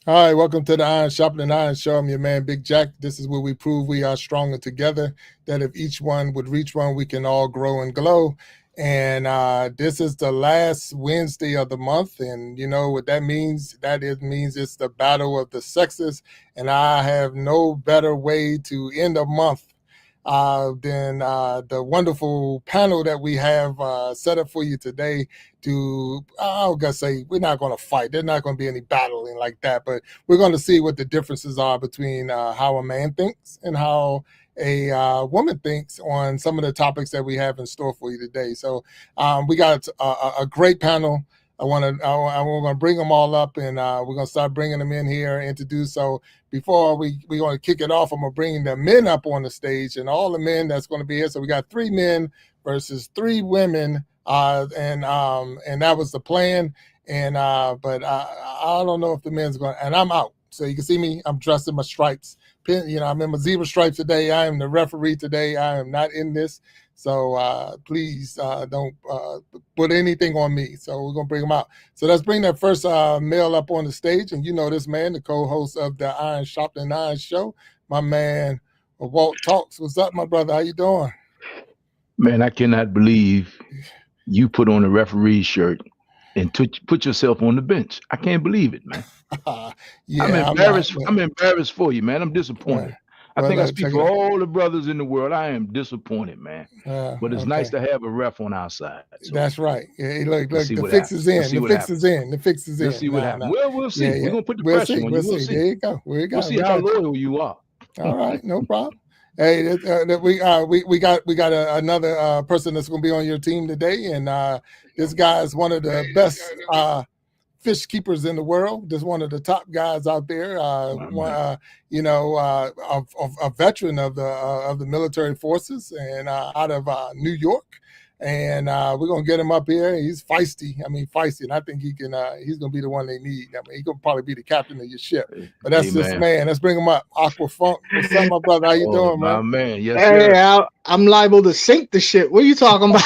All right, welcome to the Iron Sharpening Iron Show. I'm your man, Big Jack. This is where we prove we are stronger together, that if each one would reach one, we can all grow and glow. And this is the last Wednesday of the month. And you know what that means? It means it's the battle of the sexes. And I have no better way to end a month than the wonderful panel that we have set up for you today. I was gonna say, we're not going to fight. There's not going to be any battling like that, but we're going to see what the differences are between how a man thinks and how a woman thinks on some of the topics that we have in store for you today. So we got a great panel. I'm going to bring them all up, and we're going to start bringing them in here, introduce. So before we're going to kick it off, I'm going to bring the men up on the stage, and all the men that's going to be here. So we got 3 men versus 3 women, and that was the plan. And but I don't know if the men's going. And I'm out, so you can see me. I'm dressed in my stripes. I'm in my zebra stripes today. I am the referee today. I am not in this. So please don't put anything on me. So we're going to bring them out. So let's bring that first male up on the stage. And you know this man, the co-host of the Iron Sharpening Iron Show, my man, Walt Talks. What's up, my brother? How you doing? Man, I cannot believe you put on a referee shirt and put yourself on the bench. I can't believe it, man. Yeah, I'm embarrassed. I'm embarrassed for you, man. I'm disappointed. I think I speak for all the brothers in the world. I am disappointed, man. But it's nice to have a ref on our side. So that's right. Yeah, look, the fix is in. The fix is in. The fix is in. Let's see what happens. Well, we'll see. We're gonna put the pressure on you. We'll see. There you go. We'll see how loyal you are. All right, no problem. Hey, we got another person that's going to be on your team today, and this guy is one of the best fish keepers in the world. Just one of the top guys out there. A veteran of the military forces, and out of New York. And we're gonna get him up here. He's feisty. And I think he's gonna be the one they need. He's gonna probably be the captain of your ship. But that's this man. Let's bring him up. Aqua Funk. What's up, my brother? How you doing, man? My man, yes, hey, I'm liable to sink the ship. What are you talking about?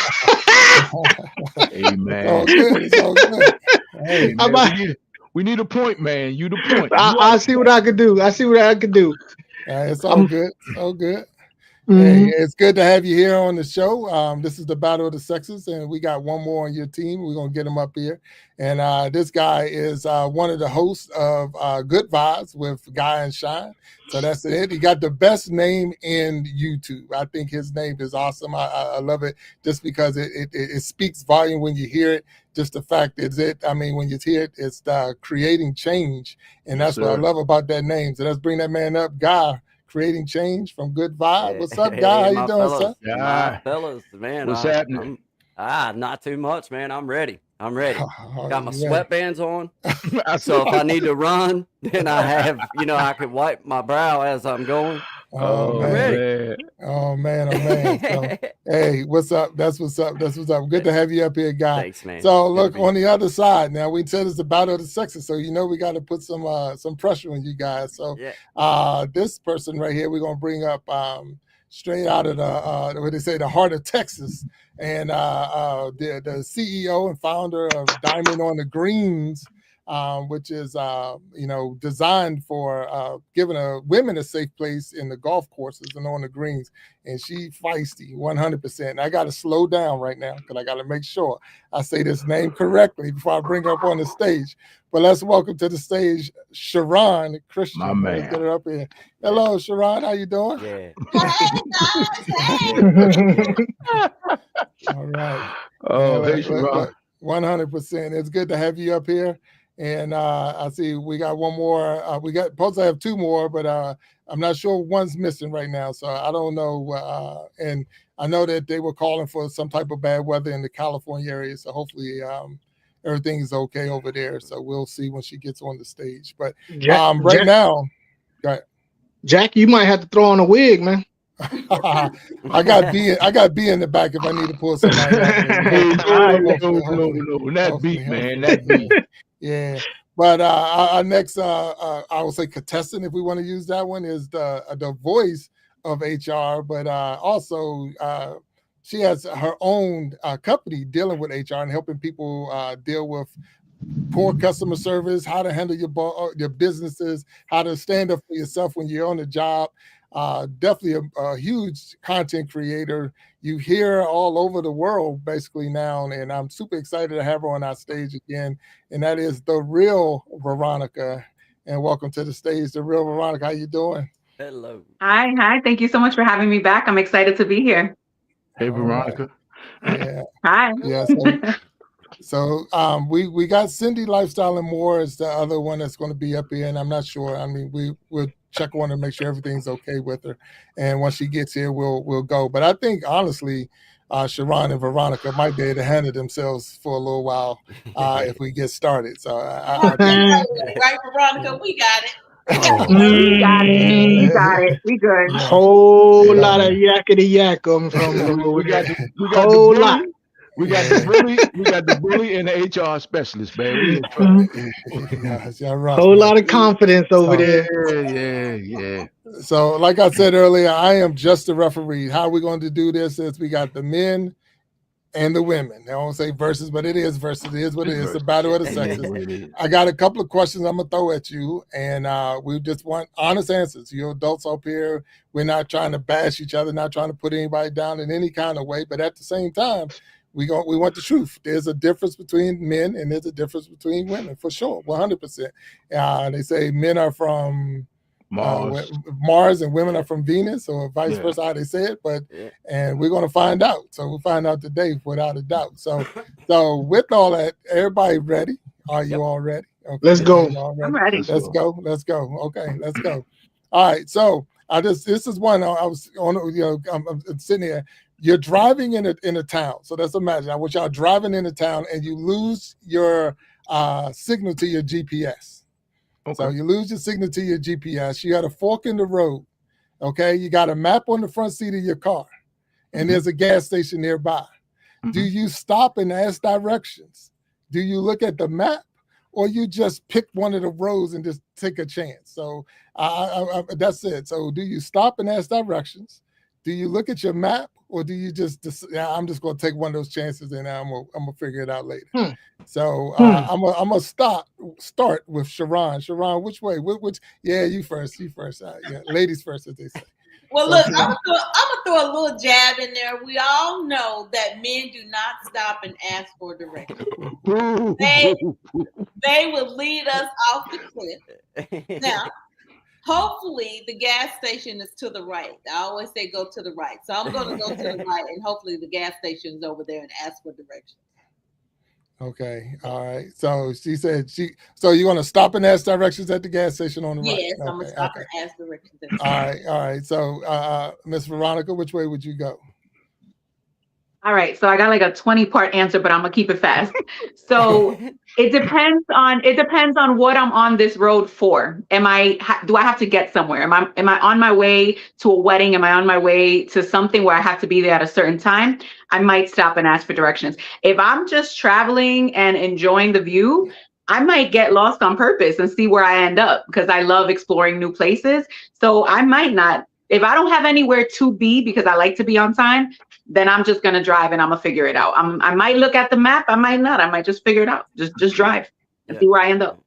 Hey, man. It's all good. Hey, man, we need a point, man. You the point. I see what I can do. It's all good. It's all good. Mm-hmm. Hey, it's good to have you here on the show. This is the Battle of the Sexes, and we got one more on your team. We're going to get him up here. And this guy is one of the hosts of Good Vibes with Guy and Shine. So that's it. He got the best name in YouTube. I think his name is awesome. I love it just because it speaks volume when you hear it. Just the fact is when you hear it, it's creating change. And that's what I love about that name. So let's bring that man up, Guy. Creating change from Good Vibe. What's up, Guy? How you doing, fellas, sir? My fellas, man. What's happening? Not too much, man. I'm ready. Got my sweatbands on. So if I need to run, then I have, I could wipe my brow as I'm going. Oh, I'm ready. Man. So, hey, what's up? That's what's up. Good to have you up here, Guy. Thanks, man. So look, on the other side now, we said it's the battle of the sexes, so we got to put some pressure on you guys. So this person right here, we're gonna bring up straight out of the heart of Texas, and the CEO and founder of Diamond on the Greens. Which is designed for giving women a safe place in the golf courses and on the greens. And she feisty 100%. I got to slow down right now because I got to make sure I say this name correctly before I bring her up on the stage. But let's welcome to the stage Sharon Christian. My man. Let's get her up here. Hello, Sharon. How you doing? Yeah. All right. Oh, hey, Sharon. 100%. It's good to have you up here. And I see we got one more. We got supposed to have 2 more, but I'm not sure one's missing right now. So I don't know. And I know that they were calling for some type of bad weather in the California area. So hopefully everything is okay over there. So we'll see when she gets on the stage. But right now, go ahead. Jack, you might have to throw on a wig, man. I got B in the back if I need to pull somebody out. No, that beat, man. That beat. Yeah, but our next, I would say contestant, if we want to use that one, is the voice of HR, but also she has her own company dealing with HR and helping people deal with poor customer service, how to handle your businesses, how to stand up for yourself when you're on the job. Definitely a huge content creator. You hear all over the world basically now, and I'm super excited to have her on our stage again. And that is the real Veronica. And welcome to the stage, the real Veronica. How you doing? Hello. Hi. Thank you so much for having me back. I'm excited to be here. Hey, Veronica. Right. Yeah. Hi. Yeah. So we got Cindy Lifestyle and More is the other one that's going to be up here, and I'm not sure. I mean, we'll check on her to make sure everything's okay with her, and once she gets here, we'll go. But I think honestly, Sharon and Veronica might be able to handle themselves for a little while if we get started. So right, Veronica, we got it. We got it. We good. Whole lot of yakety yak from we got whole lot. We got the bully and the HR specialist, man. We in trouble. Whole lot of confidence over there. Yeah. So, like I said earlier, I am just the referee. How we're going to do this is we got the men and the women. I won't say versus, but it is versus. It is what it is. It's a battle of the sexes. I got a couple of questions I'm going to throw at you, and we just want honest answers. You're adults up here. We're not trying to bash each other, not trying to put anybody down in any kind of way, but at the same time, we want the truth. There's a difference between men and there's a difference between women, for sure, 100%. They say men are from Mars and women are from Venus, or vice versa, how they say it. But and we're gonna find out. So we'll find out today, without a doubt. So with all that, everybody ready? Are you all ready? Okay. Let's go. I'm ready. Let's go. Okay, let's go. All right. So this is one I was on. I'm sitting here. You're driving in a town. So let's imagine. I want y'all driving in a town and you lose your signal to your GPS. Okay. So you lose your signal to your GPS. You got a fork in the road. Okay. You got a map on the front seat of your car, and there's a gas station nearby. Do you stop and ask directions? Do you look at the map, or you just pick one of the roads and just take a chance? So that's it. So do you stop and ask directions? Do you look at your map, or do you I'm just going to take one of those chances and I'm gonna figure it out later? So I'm gonna start with Sharon. Sharon, which way? Which? Yeah, you first. Ladies first, as they say. Well, look, I'm gonna throw a little jab in there. We all know that men do not stop and ask for directions. They will lead us off the cliff. Now, hopefully the gas station is to the right. I always say go to the right. So I'm going to go to the right, and hopefully the gas station is over there and ask for directions. Okay. All right. So she said so you're going to stop and ask directions at the gas station on the right? Yes, I'm going to stop and ask directions. All right. So Miss Veronica, which way would you go? All right, so I got like a 20-part answer, but I'm gonna keep it fast. So it depends on what I'm on this road for. Do I have to get somewhere? Am I on my way to a wedding? Am I on my way to something where I have to be there at a certain time? I might stop and ask for directions. If I'm just traveling and enjoying the view, I might get lost on purpose and see where I end up, because I love exploring new places. So I might not. If I don't have anywhere to be because I like to be on time, then I'm just gonna drive and I'm gonna figure it out. I might look at the map, I might not. I might just figure it out. Just drive and see where I end up.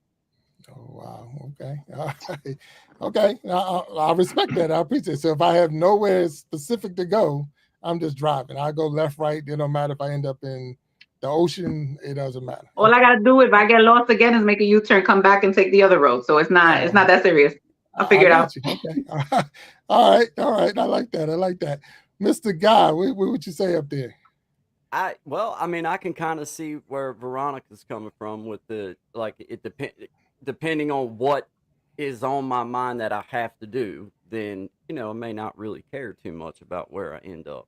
Oh wow. Okay. All right. Okay. I respect that. I appreciate it. So if I have nowhere specific to go, I'm just driving. I go left, right. It don't matter if I end up in the ocean. It doesn't matter. All I gotta do if I get lost again is make a U-turn, come back, and take the other road. So it's not that serious. I'll figure it out. Okay. All right. I like that. Mr. Guy, what would you say up there? I can kind of see where Veronica's coming from with depending on what is on my mind that I have to do, then, I may not really care too much about where I end up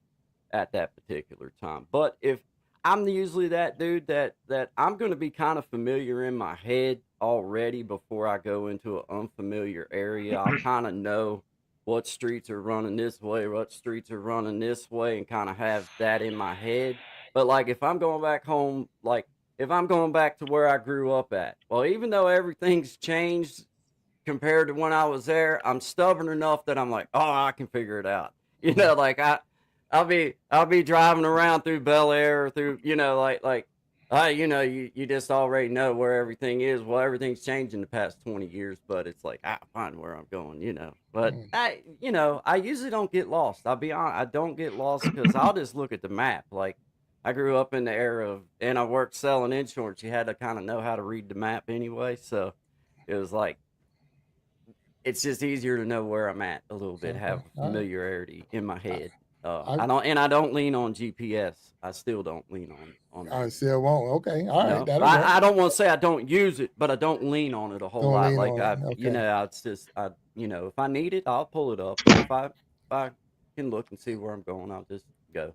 at that particular time. But if I'm usually that dude that I'm going to be kind of familiar in my head already before I go into an unfamiliar area. I'll kind of know what streets are running this way, what streets are running this way, and kind of have that in my head. But like if I'm going back home, like if I'm going back to where I grew up at, well, even though everything's changed compared to when I was there, I'm stubborn enough that I'm like, oh, I can figure it out. Like I'll be driving around through Bel Air or through, You know, you just already know where everything is. Well, everything's changed in the past 20 years, but it's like, I find where I'm going, you know. But I usually don't get lost. I'll be honest, I don't get lost because I'll just look at the map. Like, I grew up in the era of, and I worked selling insurance. You had to kind of know how to read the map anyway. So it was like, it's just easier to know where I'm at a little bit, have familiarity in my head. I don't lean on GPS. I still don't lean on that. I still won't. Okay. All right. No, I don't want to say I don't use it, but I don't lean on it a whole lot. Like it's just if I need it, I'll pull it up. If I can look and see where I'm going, I'll just go.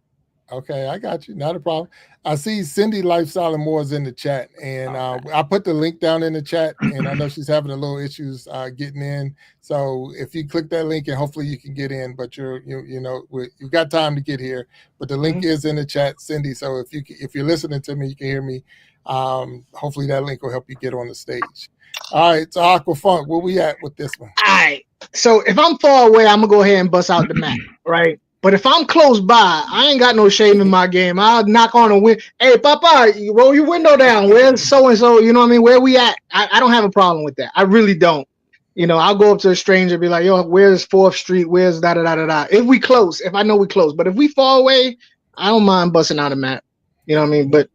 Okay, I got you. Not a problem. I see Cindy Lifestyle and More is in the chat, and I put the link down in the chat, and I know she's having a little issues getting in. So if you click that link, and hopefully you can get in, but you've got time to get here. But the link is in the chat, Cindy. So if you're listening to me, you can hear me. Hopefully that link will help you get on the stage. All right, so Aqua Funk, where we at with this one? All right. So if I'm far away, I'm gonna go ahead and bust out the map, right? But if I'm close by, I ain't got no shame in my game. I'll knock on a window. Hey, Papa, you roll your window down. Where's so-and-so? You know what I mean? Where we at? I don't have a problem with that. I really don't. I'll go up to a stranger and be like, yo, where's 4th Street? Where's da-da-da-da-da? If we close, if I know we close. But if we far away, I don't mind busting out a map. You know what I mean? But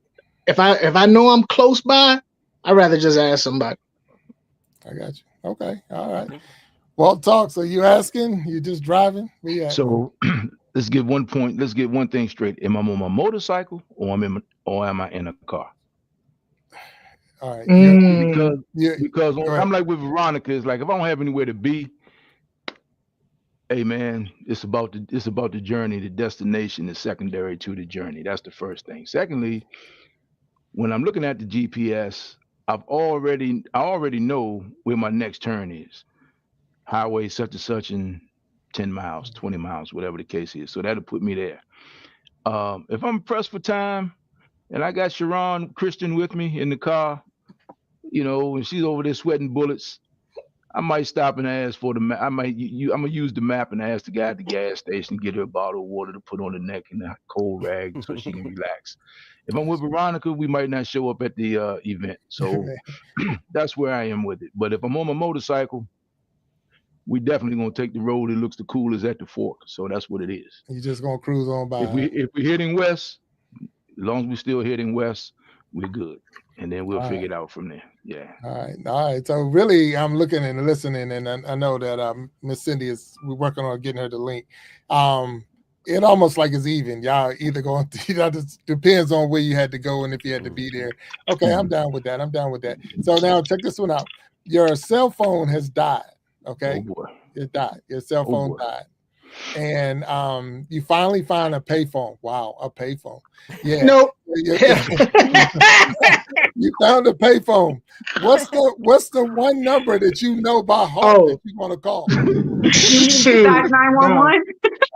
if I know I'm close by, I'd rather just ask somebody. I got you. Okay. All right. Walt talks. Are you asking? You just driving? So let's get one thing straight. Am I on my motorcycle or am I in a car? All right. Because I'm like with Veronica, it's like if I don't have anywhere to be, hey man, it's about the journey. The destination is secondary to the journey. That's the first thing. Secondly, when I'm looking at the GPS, I already know where my next turn is. Highway such and such in 10 miles, 20 miles, whatever the case is. So that'll put me there. If I'm pressed for time and I got Sharon Christian with me in the car, and she's over there sweating bullets, I might stop and ask for the map. I'm gonna use the map and ask the guy at the gas station to get her a bottle of water to put on the neck and a cold rag so she can relax. If I'm with Veronica, we might not show up at the event. So that's where I am with it. But if I'm on my motorcycle, we definitely gonna take the road that looks the coolest at the fork. So that's what it is. You're just gonna cruise on by. If we're heading west, as long as we're still heading west, we're good. And then we'll figure it out from there. Yeah. All right. So really, I'm looking and listening, and I know that Miss Cindy we're working on getting her the link. It almost like it's even. Y'all either going to, just depends on where you had to go and if you had to be there. Okay, I'm down with that. So now check this one out. Your cell phone has died. Okay, oh boy. It died. Your cell phone died, and you finally find a payphone. Wow, a payphone. Yeah. Nope. You found a payphone. What's the one number that you know by heart that you want to call? 911.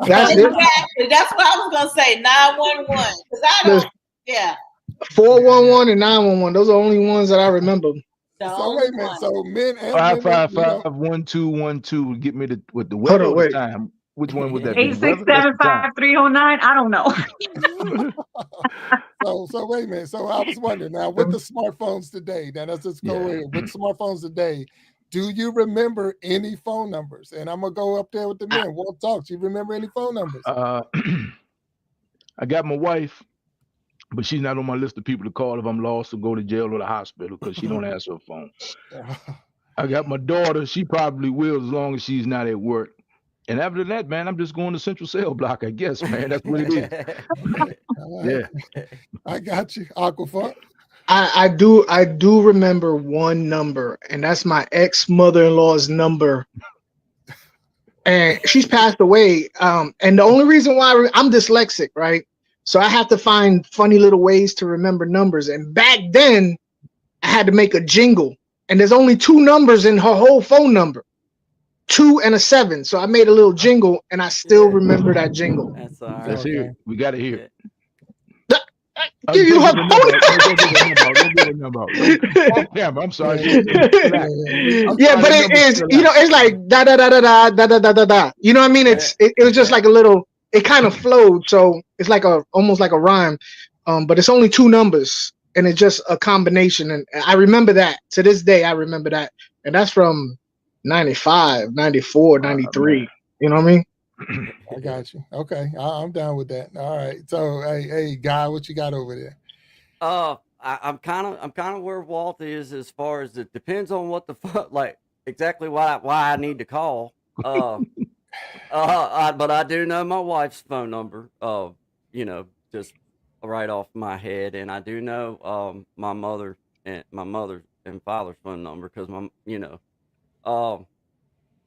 That's it. Exactly. That's what I was gonna say. 911. Because I don't. Yeah. 411 and 911. Those are the only ones that I remember. So wait a minute. So men and 555-1212 get me with the weather or the time. Which one would that be? 8675309. I don't know. So wait a minute. So I was wondering now with the smartphones today. Now let's just go in with smartphones today. Do you remember any phone numbers? And I'm gonna go up there with the men. We'll talk. Do you remember any phone numbers? I got my wife, but she's not on my list of people to call if I'm lost or go to jail or the hospital because she don't answer her phone. I got my daughter. She probably will as long as she's not at work. And after that, man, I'm just going to Central Cell Block, I guess, man. That's what it is. Yeah. I got you, Aquafunk. I do remember one number, and that's my ex-mother-in-law's number. And she's passed away. And the only reason why I'm dyslexic, right? So I have to find funny little ways to remember numbers. And back then, I had to make a jingle. And there's only 2 numbers in her whole phone number. 2 and a 7. So I made a little jingle, and I still remember that jingle. That's all right. Let's hear it. We got to hear it. Give you her phone. I'm sorry. Yeah, but it is, it's like da da da da da da da da da. You know what I mean? It was just like a little. It kind of flowed, so it's like almost like a rhyme. But it's only 2 numbers, and it's just a combination. And I remember that to this day. I remember that, and that's from 95, 94, 93. You know what I mean? I got you. Okay, I'm down with that. All right. So, hey, Guy, what you got over there? I'm kind of where Walt is as far as it depends on what the fuck, like exactly why I need to call. But I do know my wife's phone number. Just right off my head, and I do know my mother and father's phone number because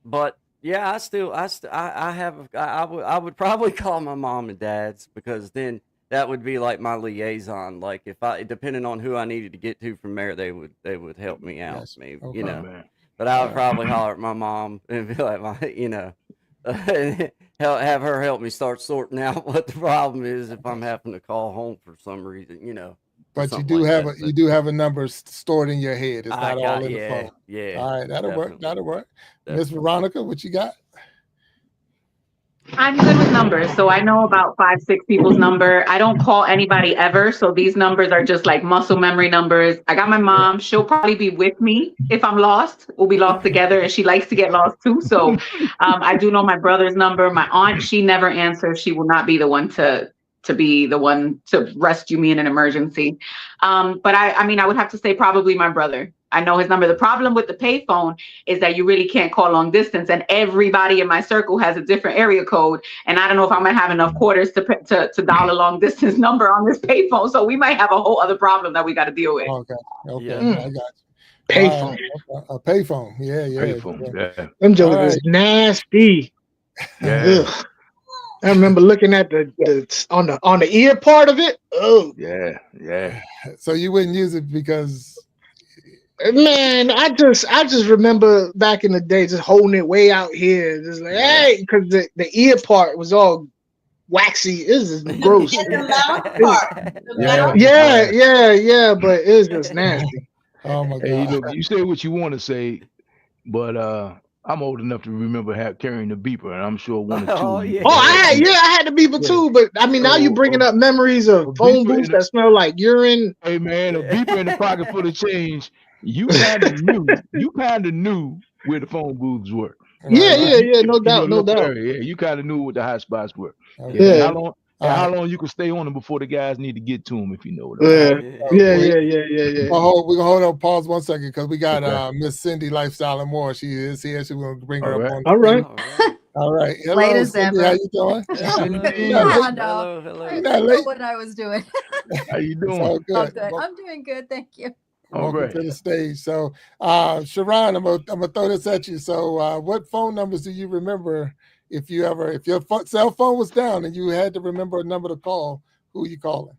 but yeah, I would probably call my mom and dad's because then that would be like my liaison. Like depending on who I needed to get to from there, they would help me out. Yes. Maybe Okay. Man. but I would probably holler at my mom and be like, have her help me start sorting out what the problem is if I'm having to call home for some reason, But you do have a number stored in your head. It's not all in the phone. Yeah. All right, that'll work. Definitely. Miss Veronica, what you got? I'm good with numbers, so I know about 5-6 people's number. I don't call anybody ever, so these numbers are just like muscle memory numbers. I got my mom. She'll probably be with me if I'm lost. We'll be lost together, and she likes to get lost too. So I do know my brother's number. My aunt, she never answers. She will not be the one to be the one to rescue me in an emergency. But I mean, I would have to say probably my brother. I know his number. The problem with the payphone is that you really can't call long distance, and everybody in my circle has a different area code. And I don't know if I'm gonna have enough quarters to dial a long distance number on this payphone. So we might have a whole other problem that we got to deal with. Okay, Yeah. I got you. Payphone. A payphone. Yeah. Payphone. Yeah. Them jokers is nasty. Yeah. Ugh. I remember looking at the on the ear part of it. Oh Yeah. So you wouldn't use it because, man, I just remember back in the day just holding it way out here, just like hey, because the ear part was all waxy. This is gross. And the loud part. The loud Yeah, but it's just nasty. oh my Hey, God. look, you say what you want to say, but I'm old enough to remember carrying the beeper, and I'm sure one or two. Oh, yeah. Oh, I had the beeper too, but I mean now you bringing up memories of phone booths that smell like urine. Hey man, a beeper in the pocket full of change. You kind of knew where the phone booths were. Yeah, no doubt. Yeah, you kind of knew what the hot spots were. Okay. Yeah. How long you could stay on them before the guys need to get to them, if you know what I mean. Yeah. We're gonna hold on, pause 1 second because we got Miss Cindy Lifestyle and More. She is here. She's gonna bring her up on. All right. All right. Hello, Late as Cindy. ever. How you doing? Hello. I You're didn't not know late. what I was doing. How you It's doing? all good. I'm good. I'm doing good. Thank you. All Welcome right. to the stage. So, Sharon, I'm gonna throw this at you. So, what phone numbers do you remember? If your cell phone was down and you had to remember a number to call, who you calling?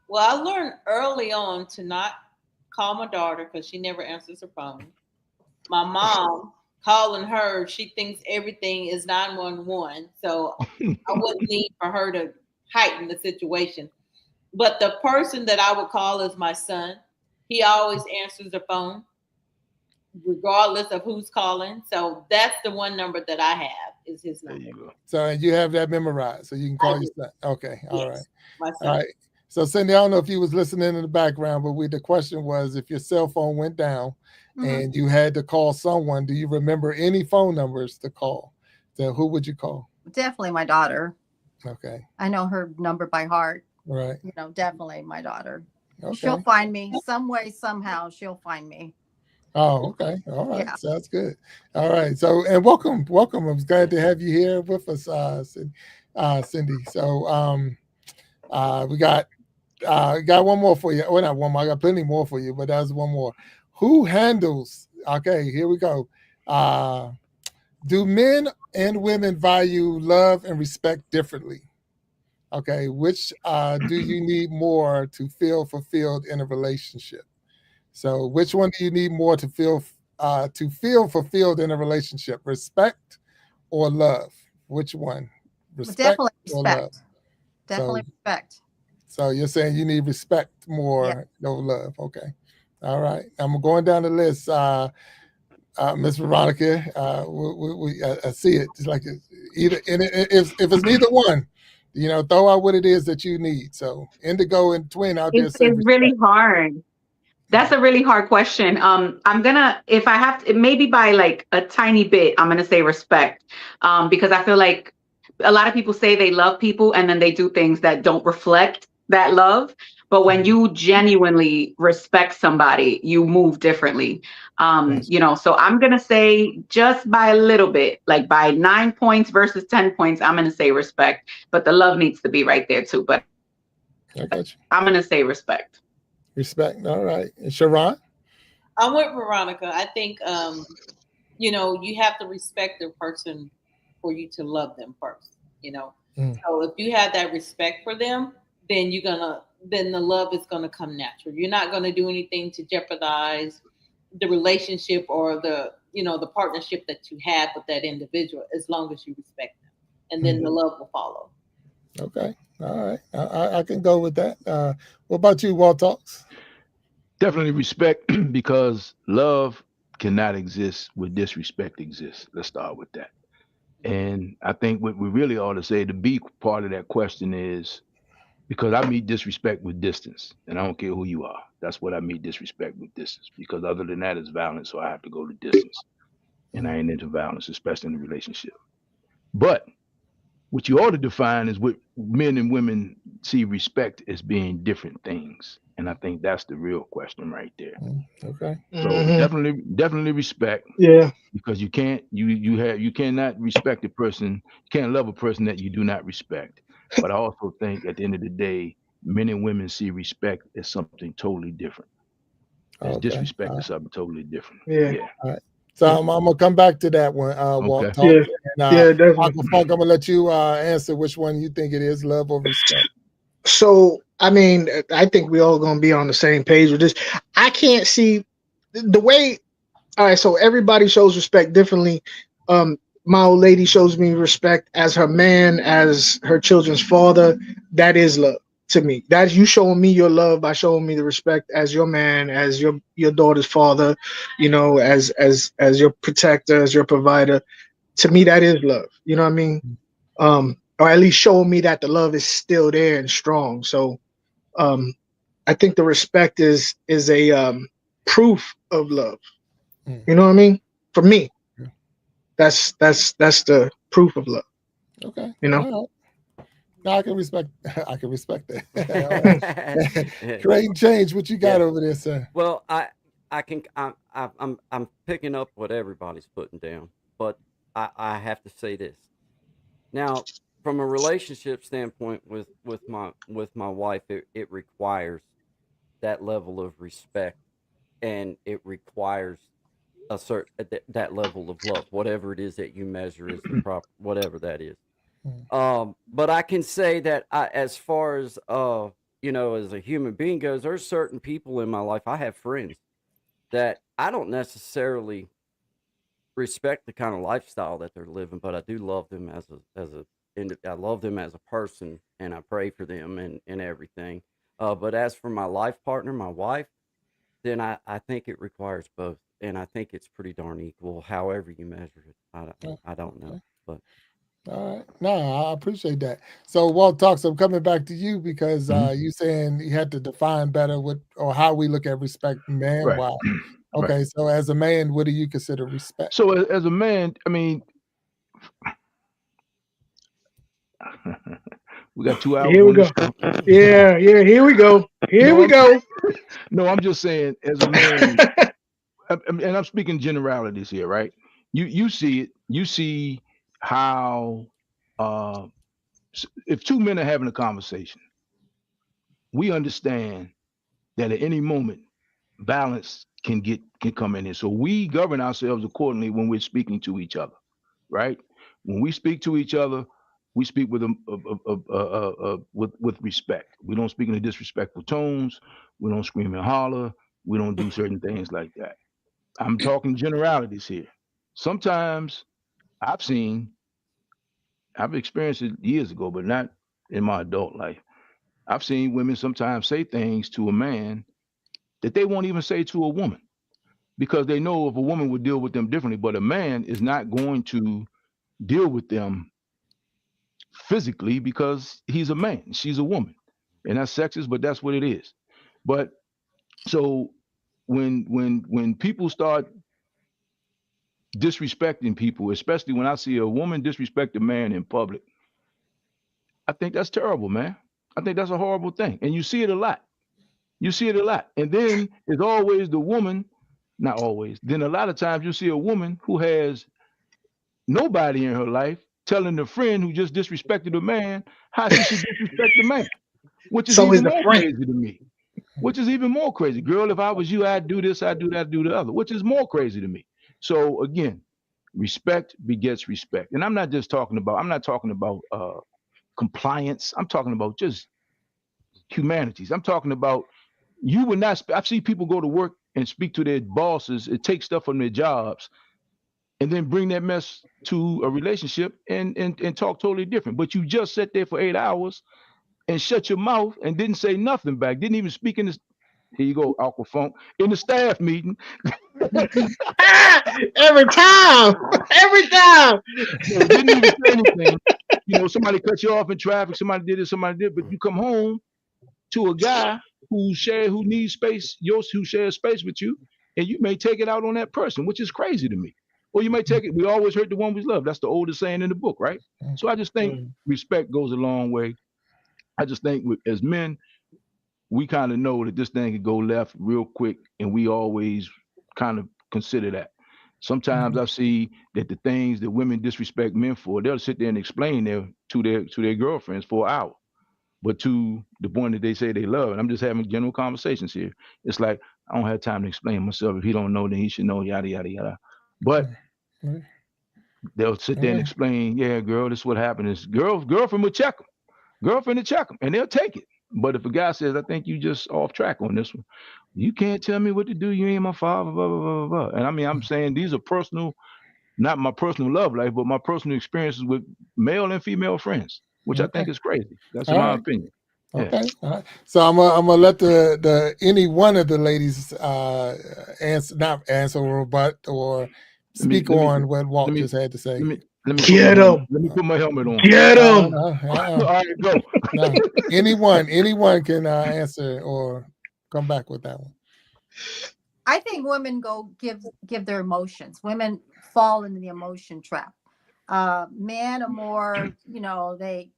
Well, I learned early on to not call my daughter because she never answers her phone. My mom, calling her, she thinks everything is 911. So I wouldn't need for her to heighten the situation. But the person that I would call is my son. He always answers the phone, regardless of who's calling. So that's the one number that I have is his There number. you go. So you have that memorized, so you can call I your son. Okay, all Yes, right. my son. All right. So Cindy, I don't know if you was listening in the background, but the question was if your cell phone went down and you had to call someone, do you remember any phone numbers to call? So who would you call? Definitely my daughter. Okay. I know her number by heart. Right. Definitely my daughter. Okay. She'll find me some way, somehow. She'll find me. Oh, okay. All right. Yeah. Sounds good. All right. So, and welcome. I'm glad to have you here with us, Cindy. So, we got one more for you. Well, not one more. I got plenty more for you, but that's one more. Who handles? Okay, here we go. Do men and women value love and respect differently? Okay, which do you need more to feel fulfilled in a relationship? So, which one do you need more to feel fulfilled in a relationship? Respect or love? Which one? Definitely or love? respect. Definitely respect. So you're saying you need respect more, no love. Okay. All right. I'm going down the list. Miss Veronica, I see it. It's like either, and if it's neither one, throw out what it is that you need. So Indigo and Twin out there say It's really respect. hard. That's a really hard question. I'm gonna, if I have to, maybe by like a tiny bit, I'm gonna say respect, because I feel like a lot of people say they love people and then they do things that don't reflect that love. But when you genuinely respect somebody, you move differently. So I'm gonna say just by a little bit, like by 9 points versus 10 points, I'm gonna say respect. But the love needs to be right there too. But I got you. I'm gonna say respect. Respect. All right. And Sharon? I'm with Veronica. I think you have to respect the person for you to love them first. So if you have that respect for them, then then the love is gonna come natural. You're not gonna do anything to jeopardize the relationship or the partnership that you have with that individual, as long as you respect them, and then the love will follow. Okay. All right. I can go with that. What about you, Walt Talks? Definitely respect, because love cannot exist where disrespect exists. Let's start with that. And I think what we really ought to say, the B part of that question is, because I meet disrespect with distance, and I don't care who you are. That's what I meet disrespect with distance, because other than that is violence, so I have to go to distance. And I ain't into violence, especially in a relationship. But what you ought to define is what men and women see respect as being different things. And I think that's the real question right there. Okay. So definitely respect. Yeah. Because you cannot respect a person, you can't love a person that you do not respect. But I also think at the end of the day, men and women see respect as something totally different. As disrespect is something totally different. Yeah. All right. So I'm gonna come back to that one, Walt. Okay. Talk. And, definitely. Uncle Funk, I'm gonna let you answer which one you think it is, love or respect. So, I mean, I think we all gonna be on the same page with this. I can't see the way. All right, so everybody shows respect differently. My old lady shows me respect as her man, as her children's father. That is love to me. That's you showing me your love by showing me the respect as your man, as your daughter's father, as your protector, as your provider. To me, that is love. You know what I mean? Or at least showing me that the love is still there and strong. So I think the respect is a proof of love. You know what I mean? For me, that's the proof of love. Okay. You know? All right. No, I can respect that. Create change. What you got over there, sir? Well, I'm picking up what everybody's putting down, but I have to say this. Now, from a relationship standpoint with my wife, it requires that level of respect, and it requires a certain that level of love, whatever it is that you measure as the proper, whatever that is. But I can say that as far as as a human being goes, there's certain people in my life. I have friends that I don't necessarily respect the kind of lifestyle that they're living, but I do love them I love them as a person, and I pray for them and everything. But as for my life partner, my wife, then I think it requires both, and I think it's pretty darn equal, however you measure it. I don't know, but. All right. No, I appreciate that. So Walt Talks, I'm coming back to you because you saying you had to define better or how we look at respect, man. Right. Wow. Okay. Right. So as a man, what do you consider respect? So as a man, I mean, we got 2 hours. Here we go. Yeah. Here we go. No, I'm just saying, as a man, and I'm speaking generalities here, right? You see it. You see how if 2 men are having a conversation, we understand that at any moment balance can come in here. So we govern ourselves accordingly when we're speaking to each other, right? When we speak to each other, we speak with respect. We don't speak in disrespectful tones. We don't scream and holler. We don't do certain things like that. I'm talking generalities here. Sometimes I've experienced it years ago, but not in my adult life. I've seen women sometimes say things to a man that they won't even say to a woman, because they know if a woman would deal with them differently, but a man is not going to deal with them physically because he's a man, she's a woman, and that's sexist, but that's what it is. But so when people start disrespecting people, especially when I see a woman disrespect a man in public, I think that's terrible, man. I think that's a horrible thing, and you see it a lot. You see it a lot, and then it's always the woman. Not always. Then a lot of times you see a woman who has nobody in her life telling the friend who just disrespected a man how she should disrespect the man, which is So is even the more friend. crazy to me. Which is even more crazy. Girl, if I was you, I'd do this, I'd do that, do the other, which is more crazy to me. So again, respect begets respect. And I'm not talking about compliance. I'm talking about just humanities. I'm talking about you would not. I've seen people go to work and speak to their bosses and take stuff from their jobs, and then bring that mess to a relationship and talk totally different. But you just sat there for 8 hours and shut your mouth and didn't say nothing back. Didn't even speak in this. Here you go, Aqua Funk, in the staff meeting. Every time. So didn't even say anything. You know, somebody cut you off in traffic. Somebody did it. Somebody did. But you come home to a guy who needs space, who shares space with you, and you may take it out on that person, which is crazy to me. Or you may take it. We always heard the one we love. That's the oldest saying in the book, right? So I just think respect goes a long way. I just think as men, we kind of know that this thing could go left real quick, and we always kind of consider that. Sometimes I see that the things that women disrespect men for, they'll sit there and explain to their girlfriends for an hour. But to the point that they say they love, and I'm just having general conversations here. It's like, I don't have time to explain myself. If he don't know, then he should know, yada, yada, yada. But they'll sit there and explain, yeah, girl, this is what happened. Is girlfriend will check them. Girlfriend will check them, and they'll take it. But if a guy says, I think you just off track on this one, you can't tell me what to do. You ain't my father, blah, blah, blah, blah. And I mean, I'm saying these are personal, not my personal love life, but my personal experiences with male and female friends, which I think is crazy. That's my opinion. Okay. All right. So I'm gonna let the any one of the ladies answer or rebut or speak on what Walt just had to say. Let me put my helmet on. Get him. All right, go. No, anyone can answer or come back with that one. I think women give their emotions. Women fall into the emotion trap. Men are more, they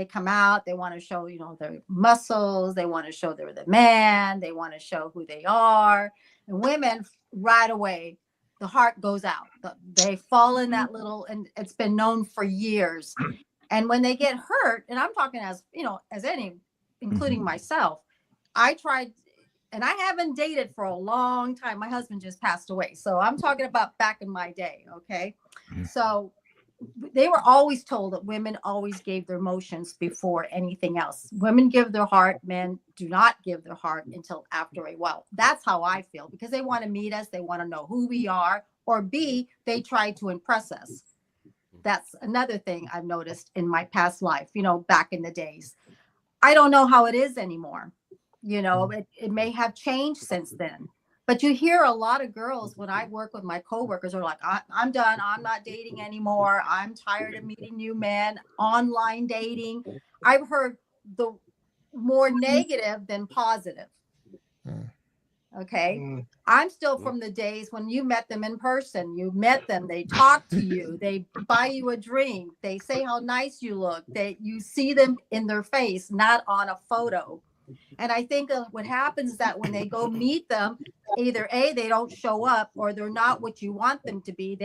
come out, they want to show, their muscles, they want to show they're the man, they want to show who they are. And women right away, the heart goes out. They fall in that little, and it's been known for years. And when they get hurt, and I'm talking as any, including myself, I tried, and I haven't dated for a long time. My husband just passed away. So I'm talking about back in my day. Okay. So they were always told that women always gave their emotions before anything else. Women give their heart. Men do not give their heart until after a while. That's how I feel, because they want to meet us. They want to know who we are, or B, they try to impress us. That's another thing I've noticed in my past life, back in the days. I don't know how it is anymore. It may have changed since then. But you hear a lot of girls, when I work with my coworkers, are like, I'm done. I'm not dating anymore. I'm tired of meeting new men, online dating. I've heard the more negative than positive. Okay. I'm still from the days when you met them in person. You met them. They talk to you. They buy you a drink. They say how nice you look. You see them in their face, not on a photo. And I think what happens is that when they go meet them, either A, they don't show up, or they're not what you want them to be.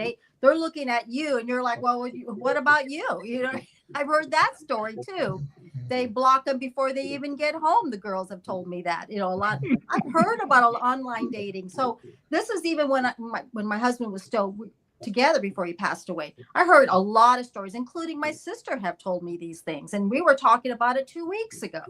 They're looking at you and you're like, well, what about you? I've heard that story too. They block them before they even get home. The girls have told me that, a lot. I've heard about online dating. So this is even when my husband was still together before he passed away. I heard a lot of stories, including my sister have told me these things. And we were talking about it 2 weeks ago.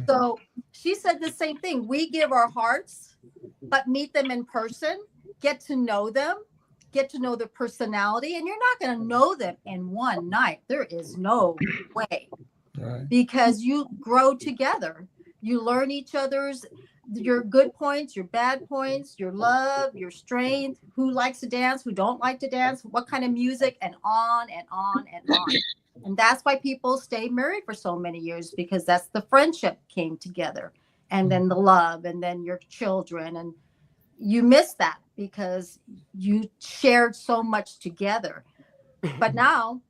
So she said the same thing. We give our hearts, but meet them in person, get to know them, get to know their personality. And you're not going to know them in one night. There is no way. Right. Because you grow together. You learn each other's, your good points, your bad points, your love, your strength, who likes to dance, who don't like to dance, what kind of music, and on and on and on. And that's why people stay married for so many years, because that's the friendship came together, and then the love, and then your children. And you miss that because you shared so much together. But now,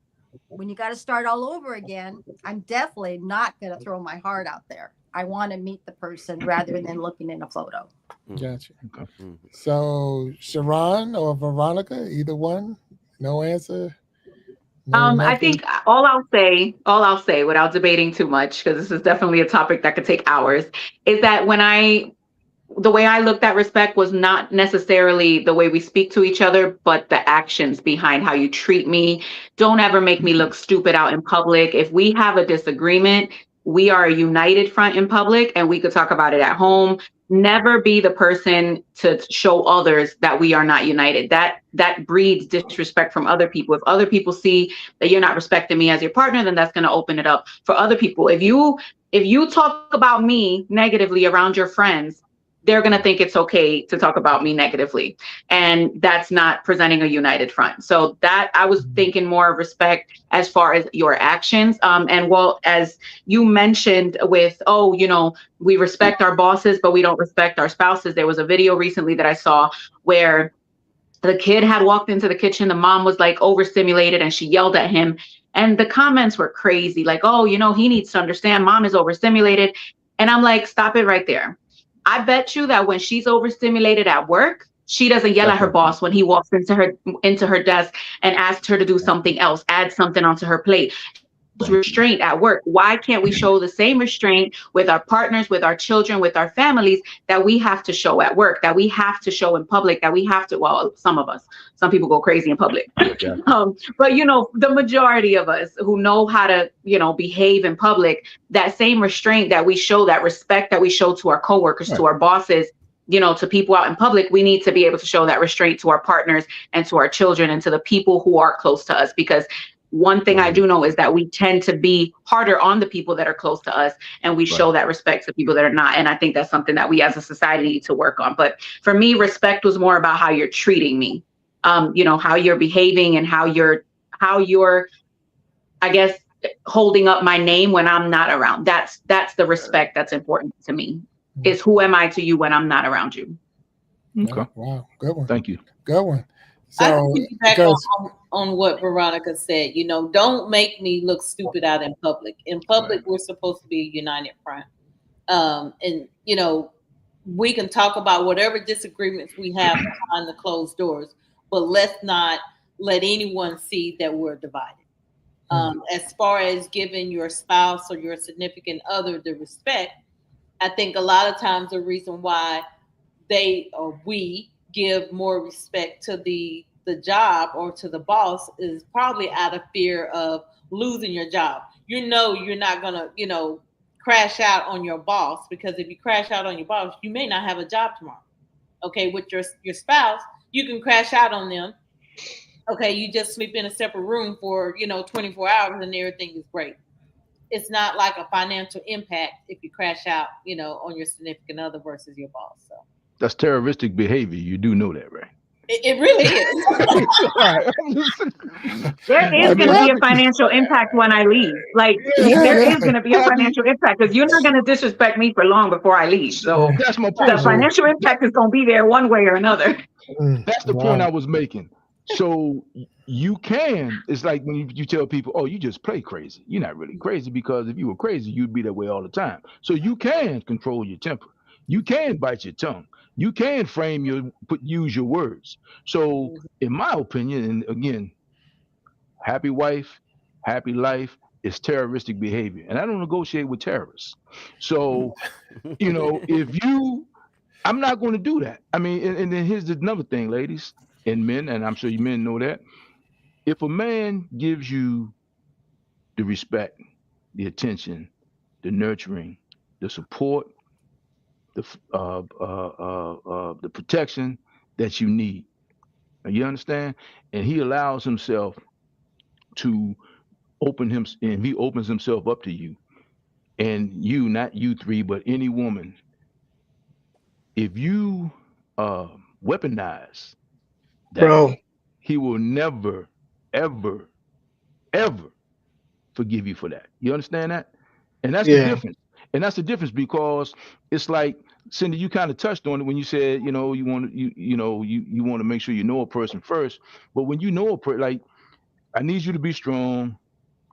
when you got to start all over again, I'm definitely not going to throw my heart out there. I want to meet the person rather than looking in a photo. Gotcha. Okay. So Sharon or Veronica, either one? No answer? No I nothing? think all I'll say without debating too much, because this is definitely a topic that could take hours, is that the way I looked at respect was not necessarily the way we speak to each other, but the actions behind how you treat me. Don't ever make me look stupid out in public. If we have a disagreement, we are a united front in public, and we could talk about it at home. Never be the person to show others that we are not united. That breeds disrespect from other people. If other people see that you're not respecting me as your partner, then that's going to open it up for other people. If you talk about me negatively around your friends, they're going to think it's okay to talk about me negatively. And that's not presenting a united front. So that I was thinking more of respect as far as your actions. And well, as you mentioned with, we respect our bosses, but we don't respect our spouses. There was a video recently that I saw where the kid had walked into the kitchen. The mom was like overstimulated and she yelled at him. And the comments were crazy. Like, he needs to understand mom is overstimulated. And I'm like, stop it right there. I bet you that when she's overstimulated at work, she doesn't yell at her boss when he walks into her desk and asks her to do something else, add something onto her plate. Restraint at work. Why can't we show the same restraint with our partners, with our children, with our families that we have to show at work, that we have to show in public, that we have to, well, some people go crazy in public. But the majority of us who know how to, behave in public, that same restraint that we show, that respect that we show to our coworkers, to our bosses, to people out in public, we need to be able to show that restraint to our partners and to our children and to the people who are close to us. Because one thing I do know is that we tend to be harder on the people that are close to us, and we show that respect to people that are not. And I think that's something that we as a society need to work on. But for me, respect was more about how you're treating me, how you're behaving and how you're, I guess, holding up my name when I'm not around. That's the respect that's important to me, is who am I to you when I'm not around you. Okay. Wow. Good one. Thank you. Good one. I So, can piggyback on what Veronica said. Don't make me look stupid out in public. In public, we're supposed to be a united front. And we can talk about whatever disagreements we have behind the closed doors, but let's not let anyone see that we're divided. As far as giving your spouse or your significant other the respect, I think a lot of times the reason why they or we give more respect to the job or to the boss is probably out of fear of losing your job. You're not gonna, crash out on your boss, because if you crash out on your boss, you may not have a job tomorrow. Okay, with your spouse, you can crash out on them. Okay, you just sleep in a separate room for 24 hours and everything is great. It's not like a financial impact if you crash out, on your significant other versus your boss. So that's terroristic behavior. You do know that, right? It really is. There is going to be a financial impact when I leave. Like, there is going to be a financial impact, because you're not going to disrespect me for long before I leave. So that's my point. The financial impact is going to be there one way or another. That's the point I was making. So you can, it's like when you tell people, oh, you just play crazy. You're not really crazy, because if you were crazy, you'd be that way all the time. So you can control your temper. You can bite your tongue. You can use your words. So in my opinion, and again, happy wife, happy life is terroristic behavior. And I don't negotiate with terrorists. So, I'm not going to do that. I mean, and then here's another thing, ladies and men, and I'm sure you men know that. If a man gives you the respect, the attention, the nurturing, the support, the protection that you need, you understand, and he allows himself to he opens himself up to you, and you, not you three, but any woman, if you weaponize that, bro, he will never, ever, ever forgive you for that. You understand that? And that's the difference. And that's the difference, because it's like, Cindy, you kind of touched on it when you said, you want to make sure you know a person first. But when you know a person, like, I need you to be strong,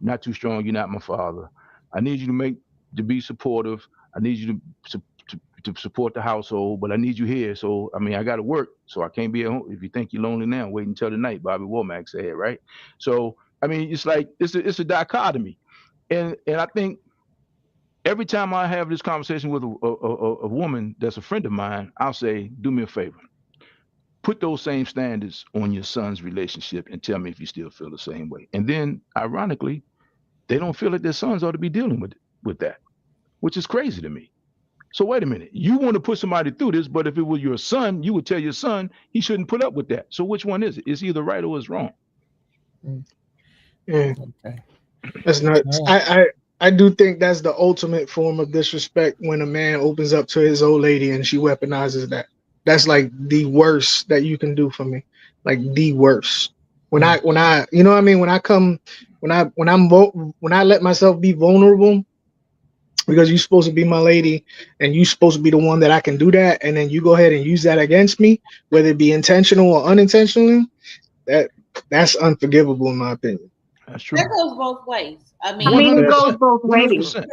not too strong. You're not my father. I need you to be supportive. I need you to support the household, but I need you here. So, I mean, I got to work, so I can't be at home. If you think you're lonely now, wait until the night. Bobby Womack said, right? So, I mean, it's like, it's a dichotomy. And I think every time I have this conversation with a woman that's a friend of mine, I'll say, do me a favor. Put those same standards on your son's relationship and tell me if you still feel the same way. And then, ironically, they don't feel like their sons ought to be dealing with that, which is crazy to me. So wait a minute. You want to put somebody through this, but if it was your son, you would tell your son he shouldn't put up with that. So which one is it? It's either right or it's wrong. Yeah. Okay. That's nuts. I do think that's the ultimate form of disrespect, when a man opens up to his old lady and she weaponizes that. That's like the worst that you can do for me. Like the worst. When I you know what I mean? When I let myself be vulnerable, because you're supposed to be my lady and you're supposed to be the one that I can do that, and then you go ahead and use that against me, whether it be intentional or unintentionally, that's unforgivable in my opinion. That's true. That goes both ways. I mean, it goes both ways. 100%.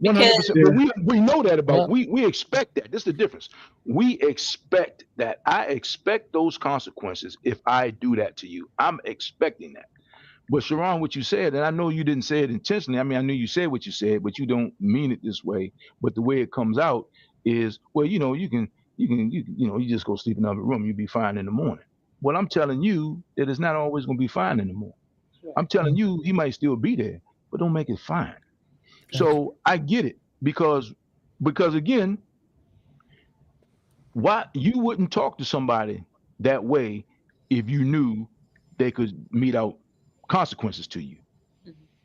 100%. But we know that about, we expect that. This is the difference. We expect that. I expect those consequences if I do that to you. I'm expecting that. But Sharon, what you said, and I know you didn't say it intentionally. I mean, I knew you said what you said, but you don't mean it this way. But the way it comes out is, well, you just go sleep in another room. You'll be fine in the morning. Well, I'm telling you that it's not always going to be fine in the morning. I'm telling you, he might still be there, but don't make it fine. So I get it, because again, why you wouldn't talk to somebody that way if you knew they could mete out consequences to you.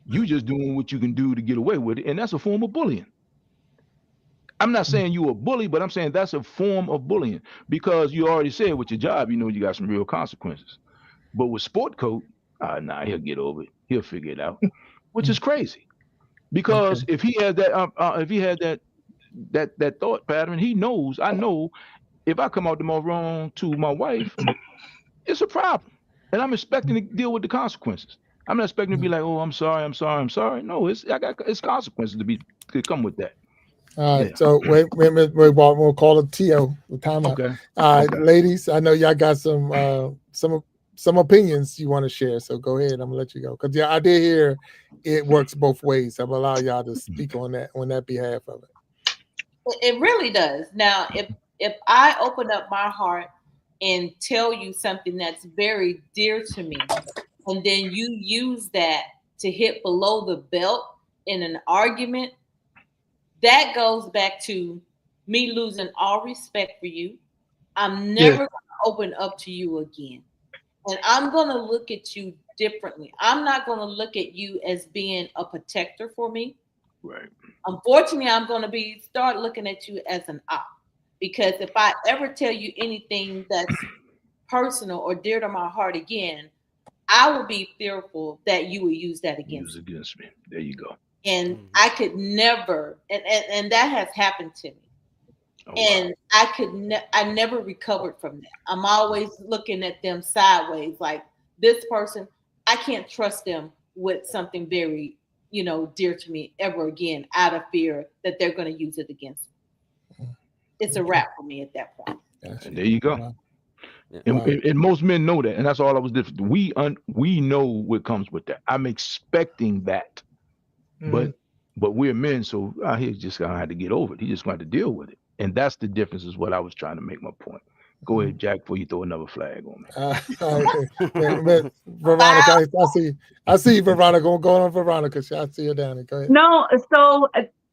You just doing what you can do to get away with it, and that's a form of bullying. I'm not saying you're a bully, but I'm saying that's a form of bullying, because you already said with your job, you got some real consequences. But with Sport Coat, he'll get over it. He'll figure it out, which is crazy. Because if he had that that thought pattern, he knows. I know if I come out tomorrow wrong to my wife, it's a problem, and I'm expecting to deal with the consequences. I'm not expecting to be like, oh, I'm sorry. No, it's consequences to come with that. All right. So wait, we'll call it T.O. Time out. Okay. All right, ladies, I know y'all got some opinions you want to share, so go ahead. I'm gonna let you go, because I did hear it works both ways. I'm gonna allow y'all to speak on that behalf of it. It really does. Now, if I open up my heart and tell you something that's very dear to me, and then you use that to hit below the belt in an argument, that goes back to me losing all respect for you. I'm never going to open up to you again. And I'm going to look at you differently. I'm not going to look at you as being a protector for me. Right. Unfortunately, I'm going to start looking at you as an op. Because if I ever tell you anything that's personal or dear to my heart again, I will be fearful that you will use that against me. There you go. And I could never, and that has happened to me. Oh, and wow. I never recovered from that. I'm always looking at them sideways, like this person, I can't trust them with something very, dear to me ever again, out of fear that they're going to use it against me. It's a wrap for me at that point. And there you go. And most men know that, and that's all I was different. We know what comes with that. I'm expecting that, but we're men, so he's just gonna have to get over it. He's just going to deal with it, and that's the difference. Is what I was trying to make my point. Go ahead, Jack, before you throw another flag on me. Veronica, I see you, Veronica. Going on, Veronica. I see you down there. Go ahead. No, so.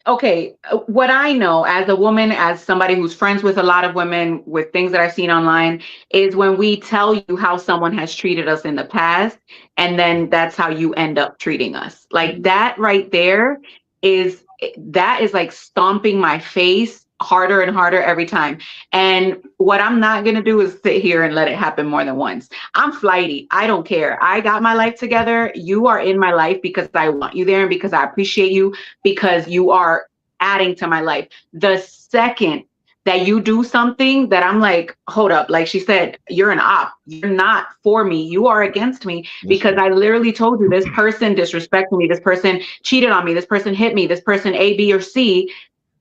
Okay, what I know as a woman, as somebody who's friends with a lot of women, with things that I've seen online, is when we tell you how someone has treated us in the past, and then that's how you end up treating us. Like that right there is like stomping my face harder and harder every time. And what I'm not going to do is sit here and let it happen more than once. I'm flighty. I don't care. I got my life together. You are in my life because I want you there and because I appreciate you, because you are adding to my life. The second that you do something that I'm like, hold up, like she said, you're an op. You're not for me. You are against me, because I literally told you this person disrespected me. This person cheated on me. This person hit me. This person A, B, or C.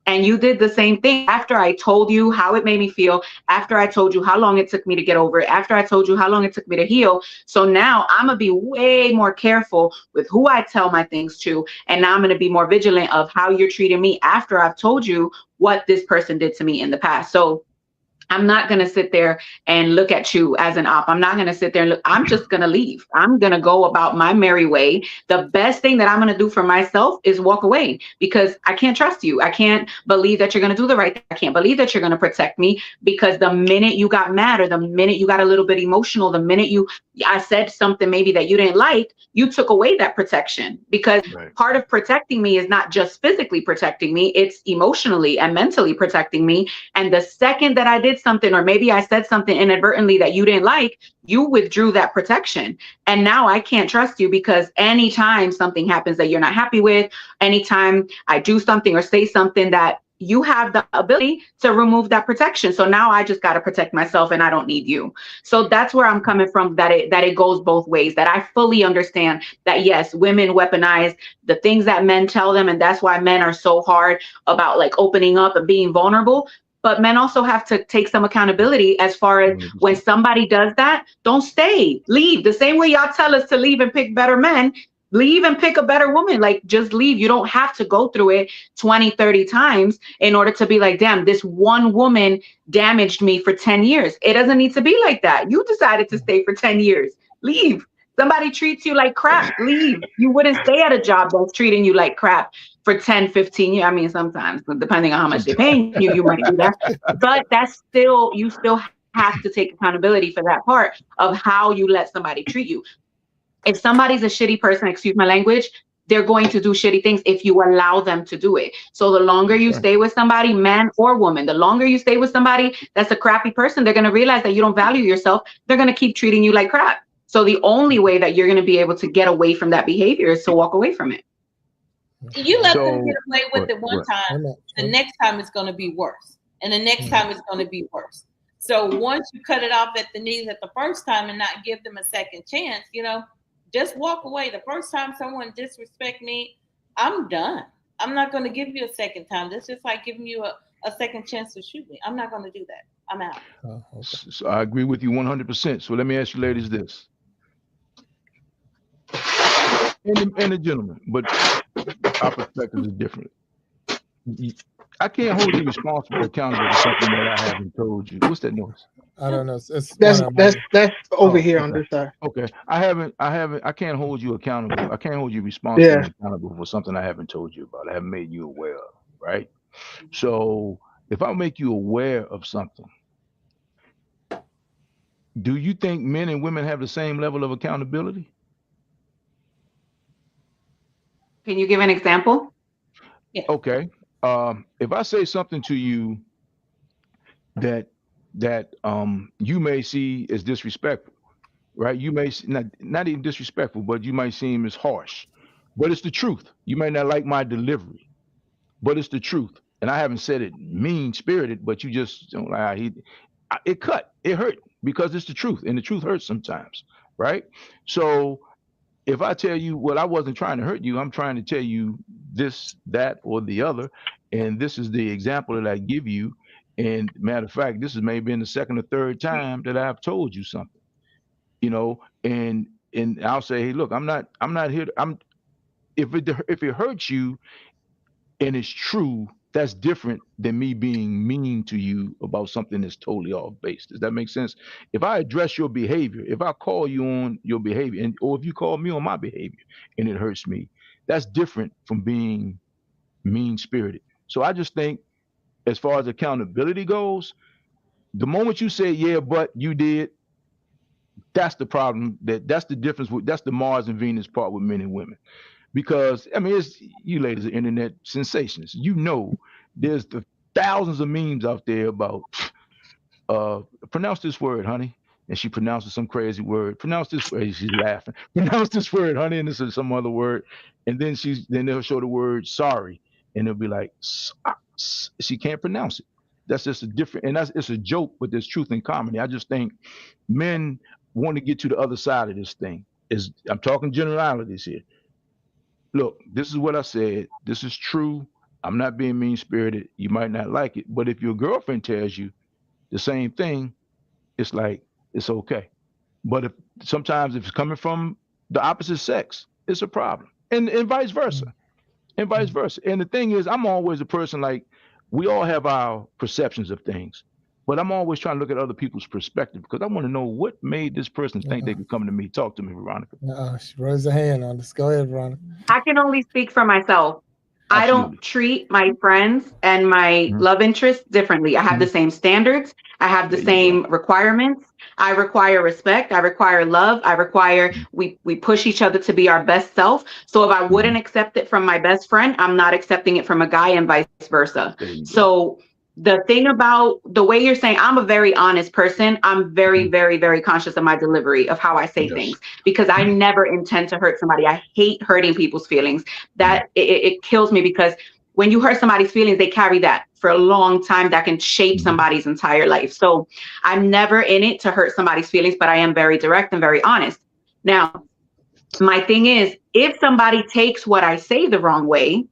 And you did the same thing after I told you how it made me feel, after I told you how long it took me to get over it, after I told you how long it took me to heal. So now I'm going to be way more careful with who I tell my things to. And now I'm going to be more vigilant of how you're treating me after I've told you what this person did to me in the past. So I'm not going to sit there and look at you as an op. I'm not going to sit there and look. I'm just going to leave. I'm going to go about my merry way. The best thing that I'm going to do for myself is walk away, because I can't trust you. I can't believe that you're going to do the right thing. I can't believe that you're going to protect me, because the minute you got mad, or the minute you got a little bit emotional, the minute I said something maybe that you didn't like, you took away that protection, because part of protecting me is not just physically protecting me, it's emotionally and mentally protecting me. And the second that I did something, or maybe I said something inadvertently that you didn't like, you withdrew that protection. And now I can't trust you, because anytime something happens that you're not happy with, anytime I do something or say something, that you have the ability to remove that protection. So now I just got to protect myself, and I don't need you. So that's where I'm coming from, that it goes both ways, that I fully understand that, yes, women weaponize the things that men tell them. And that's why men are so hard about like opening up and being vulnerable. But men also have to take some accountability as far as when somebody does that, don't stay, leave. The same way y'all tell us to leave and pick better men, leave and pick a better woman. Like, just leave. You don't have to go through it 20, 30 times in order to be like, damn, this one woman damaged me for 10 years. It doesn't need to be like that. You decided to stay for 10 years. Leave. Somebody treats you like crap, leave. You wouldn't stay at a job that's treating you like crap for 10, 15 years. I mean, sometimes, depending on how much they're paying you, you might do that. But that's still, you still have to take accountability for that part of how you let somebody treat you. If somebody's a shitty person, excuse my language, they're going to do shitty things if you allow them to do it. So the longer you stay with somebody, man or woman, the longer you stay with somebody that's a crappy person, they're going to realize that you don't value yourself. They're going to keep treating you like crap. So the only way that you're going to be able to get away from that behavior is to walk away from it. You let them get away with it one time, the next time it's going to be worse. And the next time it's going to be worse. So once you cut it off at the knees at the first time and not give them a second chance, just walk away. The first time someone disrespect me, I'm done. I'm not going to give you a second time. That's just like giving you a second chance to shoot me. I'm not going to do that. I'm out. So I agree with you 100%. So let me ask you ladies this. And the gentlemen, but our perspective is different. I can't hold you responsible, accountable for something that I haven't told you. What's that noise? I don't know. That's over here on this side. Okay. I can't hold you accountable. I can't hold you responsible and accountable for something I haven't told you about. I haven't made you aware of, right? So if I make you aware of something, do you think men and women have the same level of accountability? Can you give an example? Yeah. Okay. If I say something to you that you may see as disrespectful, right? You may not even disrespectful, but you might seem as harsh, but it's the truth. You may not like my delivery, but it's the truth. And I haven't said it mean spirited, but you just don't like it cut, it hurt because it's the truth, and the truth hurts sometimes, right? So if I tell you, well, I wasn't trying to hurt you, I'm trying to tell you this, that, or the other, and this is the example that I give you. And matter of fact, this has maybe been the second or third time that I've told you something, and I'll say, hey, look, I'm not here. If it hurts you and it's true, that's different than me being mean to you about something that's totally off base. Does that make sense? If I address your behavior, if I call you on your behavior, or if you call me on my behavior and it hurts me, that's different from being mean-spirited. So I just think, as far as accountability goes, the moment you say, yeah, but you did, that's the problem. That's the difference. That's the Mars and Venus part with men and women. Because, I mean, you ladies are internet sensations. There's thousands of memes out there about pronounce this word, honey. And she pronounces some crazy word. Pronounce this word. She's laughing. Pronounce this word, honey, and this is some other word. And then they'll show the word sorry, and they'll be like, she can't pronounce it. That's just a different, and it's a joke, but there's truth in comedy. I just think men want to get to the other side of this thing. I'm talking generalities here. Look, this is what I said. This is true. I'm not being mean spirited. You might not like it, but if your girlfriend tells you the same thing, it's like, it's okay. But if it's coming from the opposite sex, it's a problem. And vice versa. And vice versa. And the thing is, I'm always a person like, we all have our perceptions of things, but I'm always trying to look at other people's perspective because I want to know what made this person think they could come to me. Talk to me, Veronica. She raised her hand on this. Go ahead, Veronica. I can only speak for myself. Absolutely. I don't treat my friends and my love interests differently. I have the same standards. I have the same requirements. I require respect. I require love. I require we push each other to be our best self. So if I wouldn't accept it from my best friend, I'm not accepting it from a guy and vice versa. So the thing about the way you're saying, I'm a very honest person. I'm very, very, very conscious of my delivery of how I say things because I never intend to hurt somebody. I hate hurting people's feelings. That it kills me because when you hurt somebody's feelings, they carry that for a long time that can shape somebody's entire life. So I'm never in it to hurt somebody's feelings, but I am very direct and very honest. Now, my thing is, if somebody takes what I say the wrong way,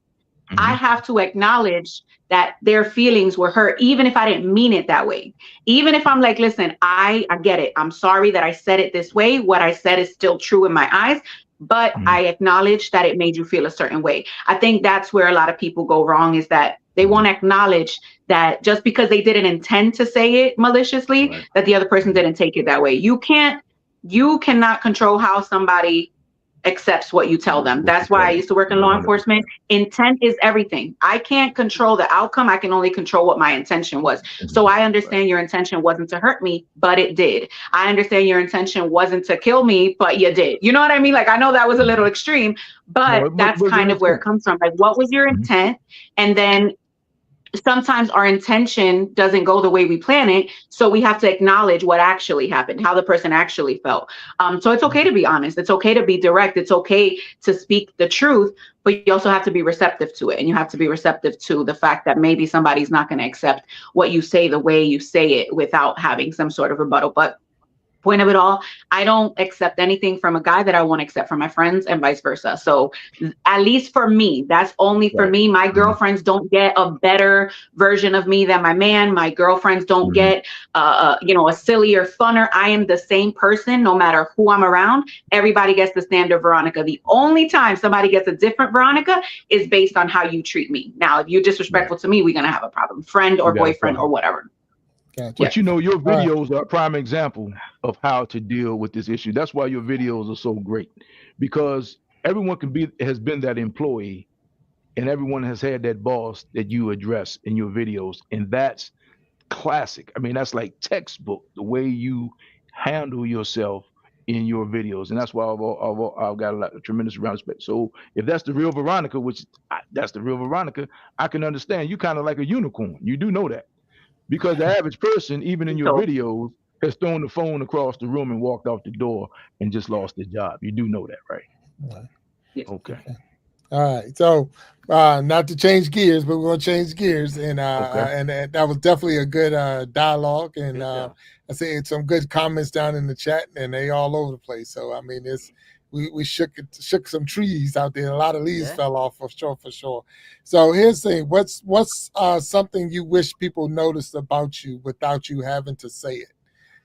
I have to acknowledge that their feelings were hurt, even if I didn't mean it that way. Even if I'm like, listen, I get it. I'm sorry that I said it this way. What I said is still true in my eyes, but I acknowledge that it made you feel a certain way. I think that's where a lot of people go wrong, is that they won't acknowledge that just because they didn't intend to say it maliciously, that the other person didn't take it that way. You cannot control how somebody accepts what you tell them. That's why I used to work in law enforcement. Intent is everything. I can't control the outcome. I can only control what my intention was. So I understand your intention wasn't to hurt me, but it did. I understand your intention wasn't to kill me, but you did. You know what I mean? Like, I know that was a little extreme, but that's kind of where it comes from. Like, what was your intent? And then sometimes our intention doesn't go the way we plan it. So we have to acknowledge what actually happened, how the person actually felt. So it's okay to be honest. It's okay to be direct. It's okay to speak the truth, but you also have to be receptive to it. And you have to be receptive to the fact that maybe somebody's not going to accept what you say the way you say it without having some sort of rebuttal. But point of it all, I don't accept anything from a guy that I won't accept from my friends and vice versa. So at least for me, that's only for me. My girlfriends don't get a better version of me than my man. My girlfriends don't get, a sillier, funner. I am the same person no matter who I'm around. Everybody gets the standard Veronica. The only time somebody gets a different Veronica is based on how you treat me. Now, if you're disrespectful to me, we're going to have a problem. Friend or boyfriend or whatever. Gotcha. But your videos are a prime example of how to deal with this issue. That's why your videos are so great, because everyone has been that employee, and everyone has had that boss that you address in your videos, and that's classic. I mean, that's like textbook, the way you handle yourself in your videos, and that's why I've got a tremendous amount of respect. So if that's the real Veronica, that's the real Veronica, I can understand. You kind of like a unicorn. You do know that. Because the average person, even in your videos, has thrown the phone across the room and walked out the door and just lost their job. You do know that, right? Okay. All right. So not to change gears, but we're going to change gears. And and that was definitely a good dialogue. And I see some good comments down in the chat, and they all over the place. So, I mean, we shook some trees out there. A lot of leaves fell off for sure. So here's the thing. What's something you wish people noticed about you without you having to say it?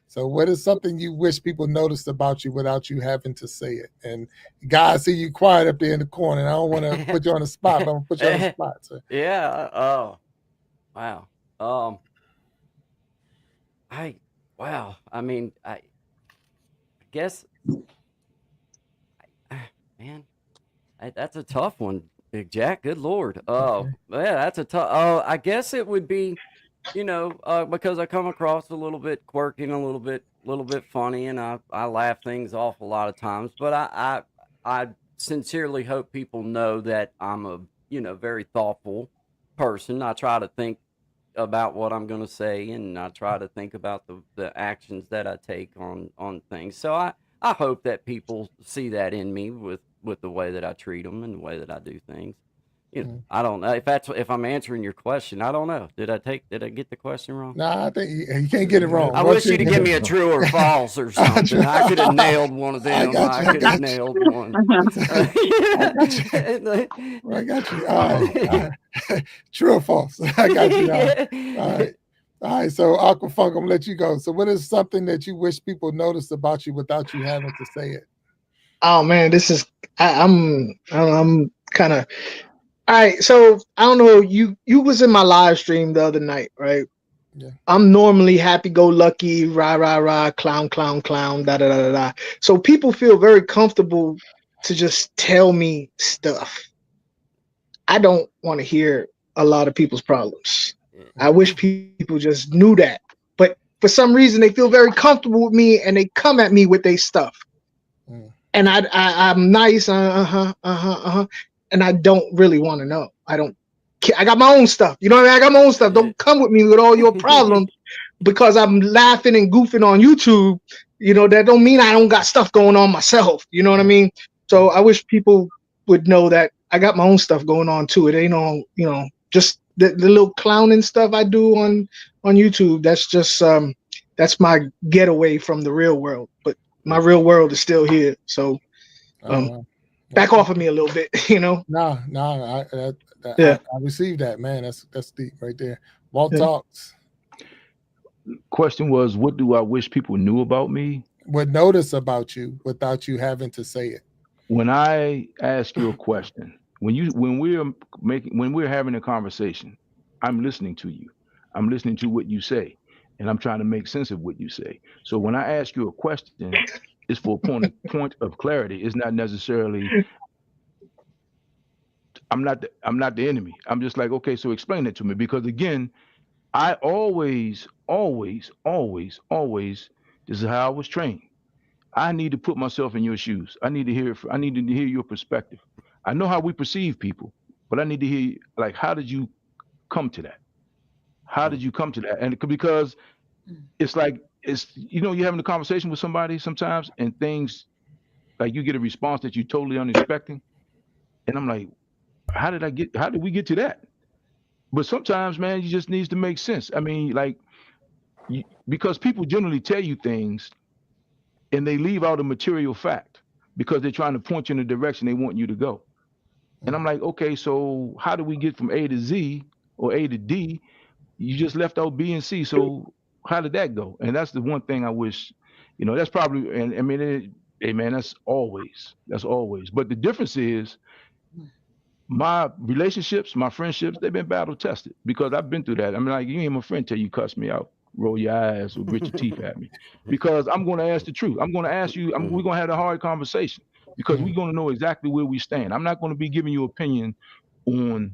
So what is something you wish people noticed about you without you having to say it? And guys, see you quiet up there in the corner. And I don't want to put you on the spot, but I'm going to put you on the spot. So. Yeah. Oh, wow. I mean, I guess... Man, that's a tough one, Big Jack. Good Lord. Oh, yeah, that's a tough. Oh, I guess it would be, because I come across a little bit quirky and a little bit funny, and I laugh things off a lot of times. But I sincerely hope people know that I'm a very thoughtful person. I try to think about what I'm going to say, and I try to think about the actions that I take on things. So I hope that people see that in me with the way that I treat them and the way that I do things. You know, I don't know if I'm answering your question. I don't know. Did I get the question wrong? Nah, I think you can't get it wrong. I wish you to give me a true or false or something. I could have nailed one of them. I could have nailed one. I got you. All right. True or false? I got you. All right. All right. So Aquafunk, I'm gonna let you go. So what is something that you wish people noticed about you without you having to say it? Oh man, this is I'm kind of all right. So I don't know. You was in my live stream the other night, right? Yeah. I'm normally happy-go-lucky, rah rah rah, clown clown clown, da da da da da. So people feel very comfortable to just tell me stuff. I don't want to hear a lot of people's problems. I wish people just knew that. But for some reason, they feel very comfortable with me, and they come at me with their stuff. And I'm nice, and I don't really want to know. I got my own stuff. You know what I mean? I got my own stuff. Don't come with me with all your problems because I'm laughing and goofing on YouTube. You know, that don't mean I don't got stuff going on myself. You know what I mean? So I wish people would know that I got my own stuff going on too. It ain't all, just the little clowning stuff I do on YouTube. That's just that's my getaway from the real world. But my real world is still here. So back off of me a little bit, No, I received that, man. That's deep right there. Walt Talks. Question was, what do I wish people knew about me? Would notice about you without you having to say it. When I ask you a question, when we're having a conversation, I'm listening to you. I'm listening to what you say, and I'm trying to make sense of what you say. So when I ask you a question, it's for a point of clarity. It's not necessarily I'm not the enemy. I'm just like, okay, so explain it to me. Because again, I always, this is how I was trained. I need to put myself in your shoes. I need to hear your perspective. I know how we perceive people, but I need to hear, like, how did you come to that? How did you come to that? And because it's like, you're having a conversation with somebody sometimes, and things like you get a response that you're totally unexpecting. And I'm like, how did we get to that? But sometimes, man, you just needs to make sense. I mean, like, because people generally tell you things and they leave out a material fact because they're trying to point you in the direction they want you to go. And I'm like, okay, so how do we get from A to Z or A to D? You just left out B and C. So how did that go? And that's the one thing I wish, that's probably, and I mean, hey man, that's always. But the difference is my relationships, my friendships, they've been battle tested because I've been through that. I mean, like, you ain't my friend till you cuss me out, roll your eyes, or grit your teeth at me, because I'm going to ask the truth. I'm going to ask you, we're going to have a hard conversation because we're going to know exactly where we stand. I'm not going to be giving you opinion on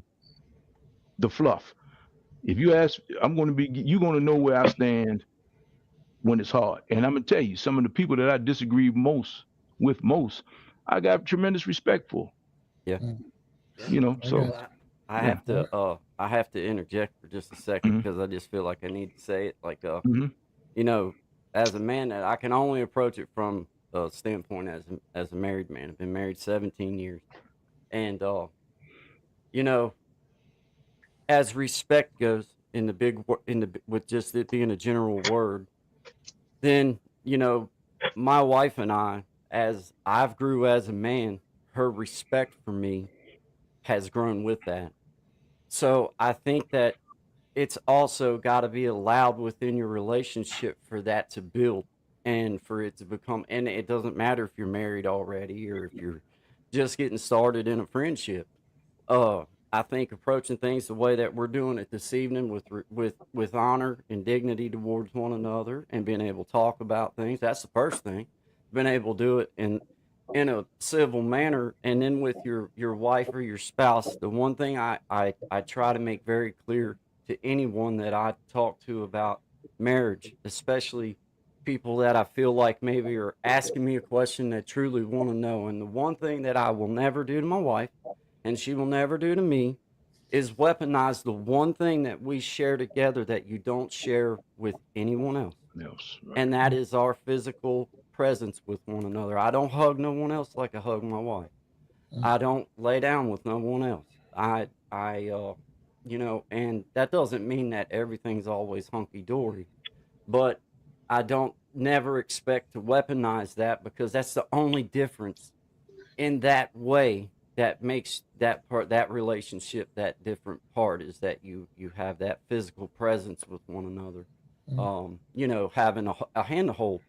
the fluff. If you ask, you're going to know where I stand when it's hard. And I'm going to tell you, some of the people that I disagree with most, I got tremendous respect for. Yeah. So I have to interject for just a second because I just feel like I need to say it. Like, as a man, I can only approach it from a standpoint as a married man. I've been married 17 years, and as respect goes with just it being a general word, then my wife and I, as I've grew as a man, her respect for me has grown with that. So I think that it's also got to be allowed within your relationship for that to build and for it to become, and it doesn't matter if you're married already or if you're just getting started in a friendship. I think approaching things the way that we're doing it this evening with honor and dignity towards one another and being able to talk about things, that's the first thing. Being able to do it in a civil manner, and then with your wife or your spouse, the one thing I try to make very clear to anyone that I talk to about marriage, especially people that I feel like maybe are asking me a question that truly want to know, and the one thing that I will never do to my wife and she will never do to me is weaponize the one thing that we share together that you don't share with anyone else. Yes, right. And that is our physical presence with one another. I don't hug no one else like I hug my wife. I don't lay down with no one else. You know, and that doesn't mean that everything's always hunky dory, but I don't never expect to weaponize that, because that's the only difference in that way that makes that part, that relationship, that different part, is that you have that physical presence with one another. You know, having a hand to hold,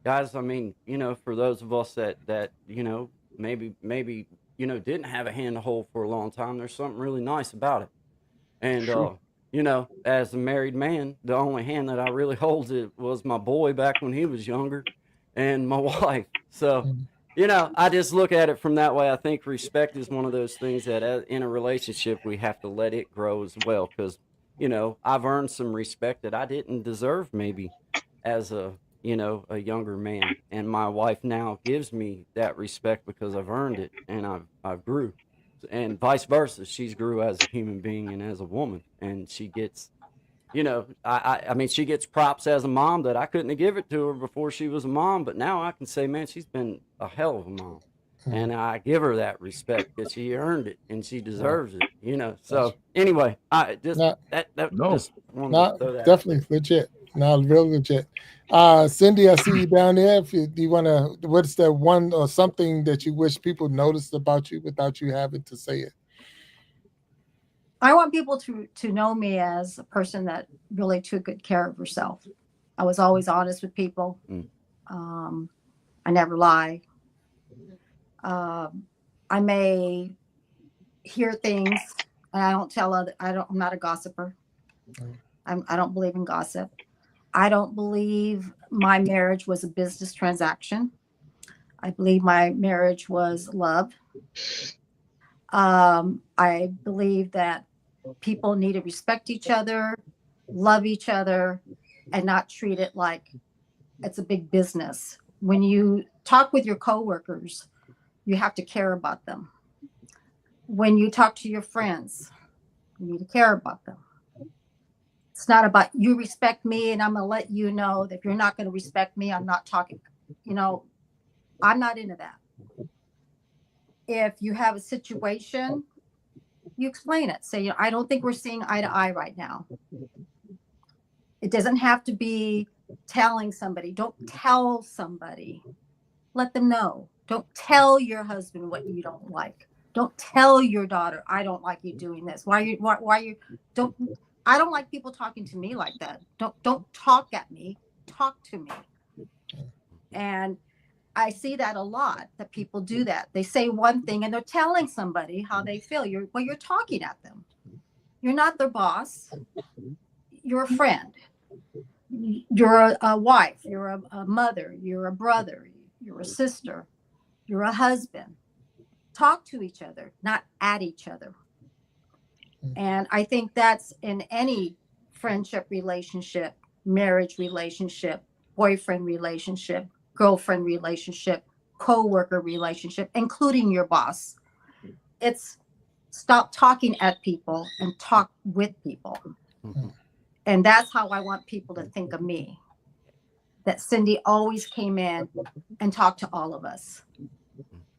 guys. I mean, you know, for those of us that you know, maybe you know, didn't have a hand to hold for a long time, there's something really nice about it. And you know, as a married man, the only hand that I really hold it was my boy back when he was younger, and my wife. So, you know, I just look at it from that way. I think respect is one of those things that in a relationship we have to let it grow as well, because, you know, I've earned some respect that I didn't deserve maybe as a, you know, a younger man, and my wife now gives me that respect because I've earned it, and I've grew, and vice versa. She's grew as a human being and as a woman, and she gets, you know, I mean, she gets props as a mom that I couldn't have given it to her before she was a mom, but now I can say, man, she's been a hell of a mom, and I give her that respect because she earned it and she deserves it, you know. So anyway, I just No. just wanted Not to throw that. definitely legit. No, real legit. Cindy, I see you down there. If you, do you want to, what's that one or something that you wish people noticed about you without you having to say it? I want people to know me as a person that really took good care of herself. I was always honest with people. I never lie. I may hear things, and I don't tell other. I'm not a gossiper. I don't believe in gossip. I don't believe my marriage was a business transaction. I believe my marriage was love. I believe that people need to respect each other, love each other, and not treat it like it's a big business. When you talk with your coworkers, you have to care about them. When you talk to your friends, you need to care about them. It's not about you respect me and I'm going to let you know that if you're not going to respect me, I'm not talking. You know, I'm not into that. If you have a situation, you explain it. Say, you know, I don't think we're seeing eye to eye right now. It doesn't have to be telling somebody. Don't tell somebody. Let them know. Don't tell your husband what you don't like. Don't tell your daughter, I don't like you doing this. Why don't, I don't like people talking to me like that. Don't talk at me. Talk to me. And I see that a lot, that people do that. They say one thing and they're telling somebody how they feel. You're talking at them. You're not their boss. You're a friend. You're a wife. You're a mother. You're a brother. You're a sister. You're a husband. Talk to each other, not at each other. And I think that's in any friendship relationship, marriage relationship, boyfriend relationship, girlfriend relationship, co-worker relationship, including your boss. It's stop talking at people and talk with people. And that's how I want people to think of me. That Cindy always came in and talked to all of us.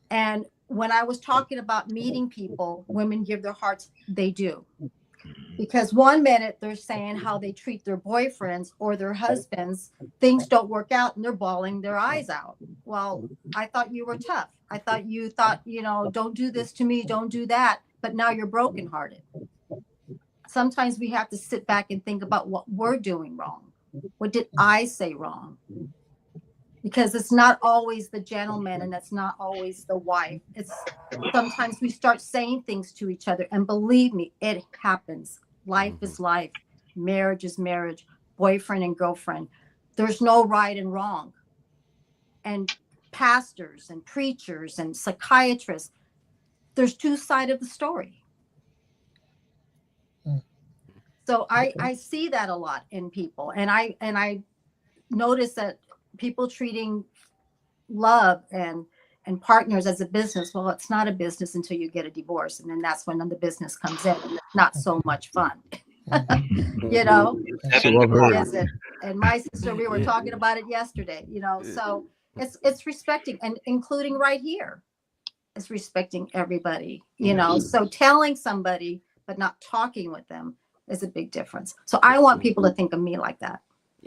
And when I was talking about meeting people, women give their hearts, they do. Because one minute they're saying how they treat their boyfriends or their husbands, things don't work out and they're bawling their eyes out. Well, I thought you were tough. I thought, you know, don't do this to me, don't do that. But now you're brokenhearted. Sometimes we have to sit back and think about what we're doing wrong. What did I say wrong? Because it's not always the gentleman and it's not always the wife. It's sometimes we start saying things to each other, and believe me, it happens. Life is life. Marriage is marriage. Boyfriend and girlfriend. There's no right and wrong. And pastors and preachers and psychiatrists, there's two sides of the story. So I see that a lot in people, and I notice that people treating love and and partners as a business. Well, it's not a business until you get a divorce, and then that's when the business comes in, and it's not so much fun. You know, So I've heard. is it? And my sister, we were talking about it yesterday. You know, so it's respecting, and including right here, it's respecting everybody. You know, so telling somebody but not talking with them is a big difference. So I want people to think of me like that.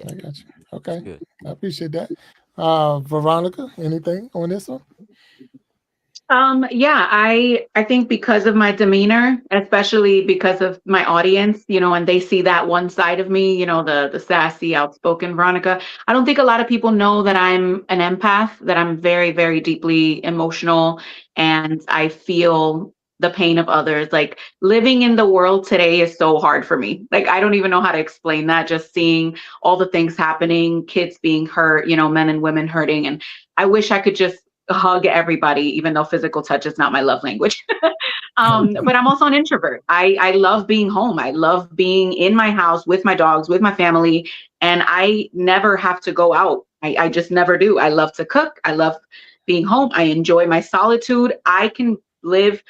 I got you. Okay, Good. I appreciate that. Veronica, anything on this one? Yeah, I think because of my demeanor, especially because of my audience, you know, and they see that one side of me, you know, the sassy, outspoken Veronica. I don't think a lot of people know that I'm an empath, that I'm very, very deeply emotional, and I feel the pain of others. Like, living in the world today is so hard for me. Like, I don't even know how to explain that. Just seeing all the things happening, kids being hurt, you know, men and women hurting, and I wish I could just hug everybody, even though physical touch is not my love language. But I'm also an introvert. I love being home. I love being in my house with my dogs, with my family, and I never have to go out. I just never do. I love to cook. I love being home. I enjoy my solitude. I can live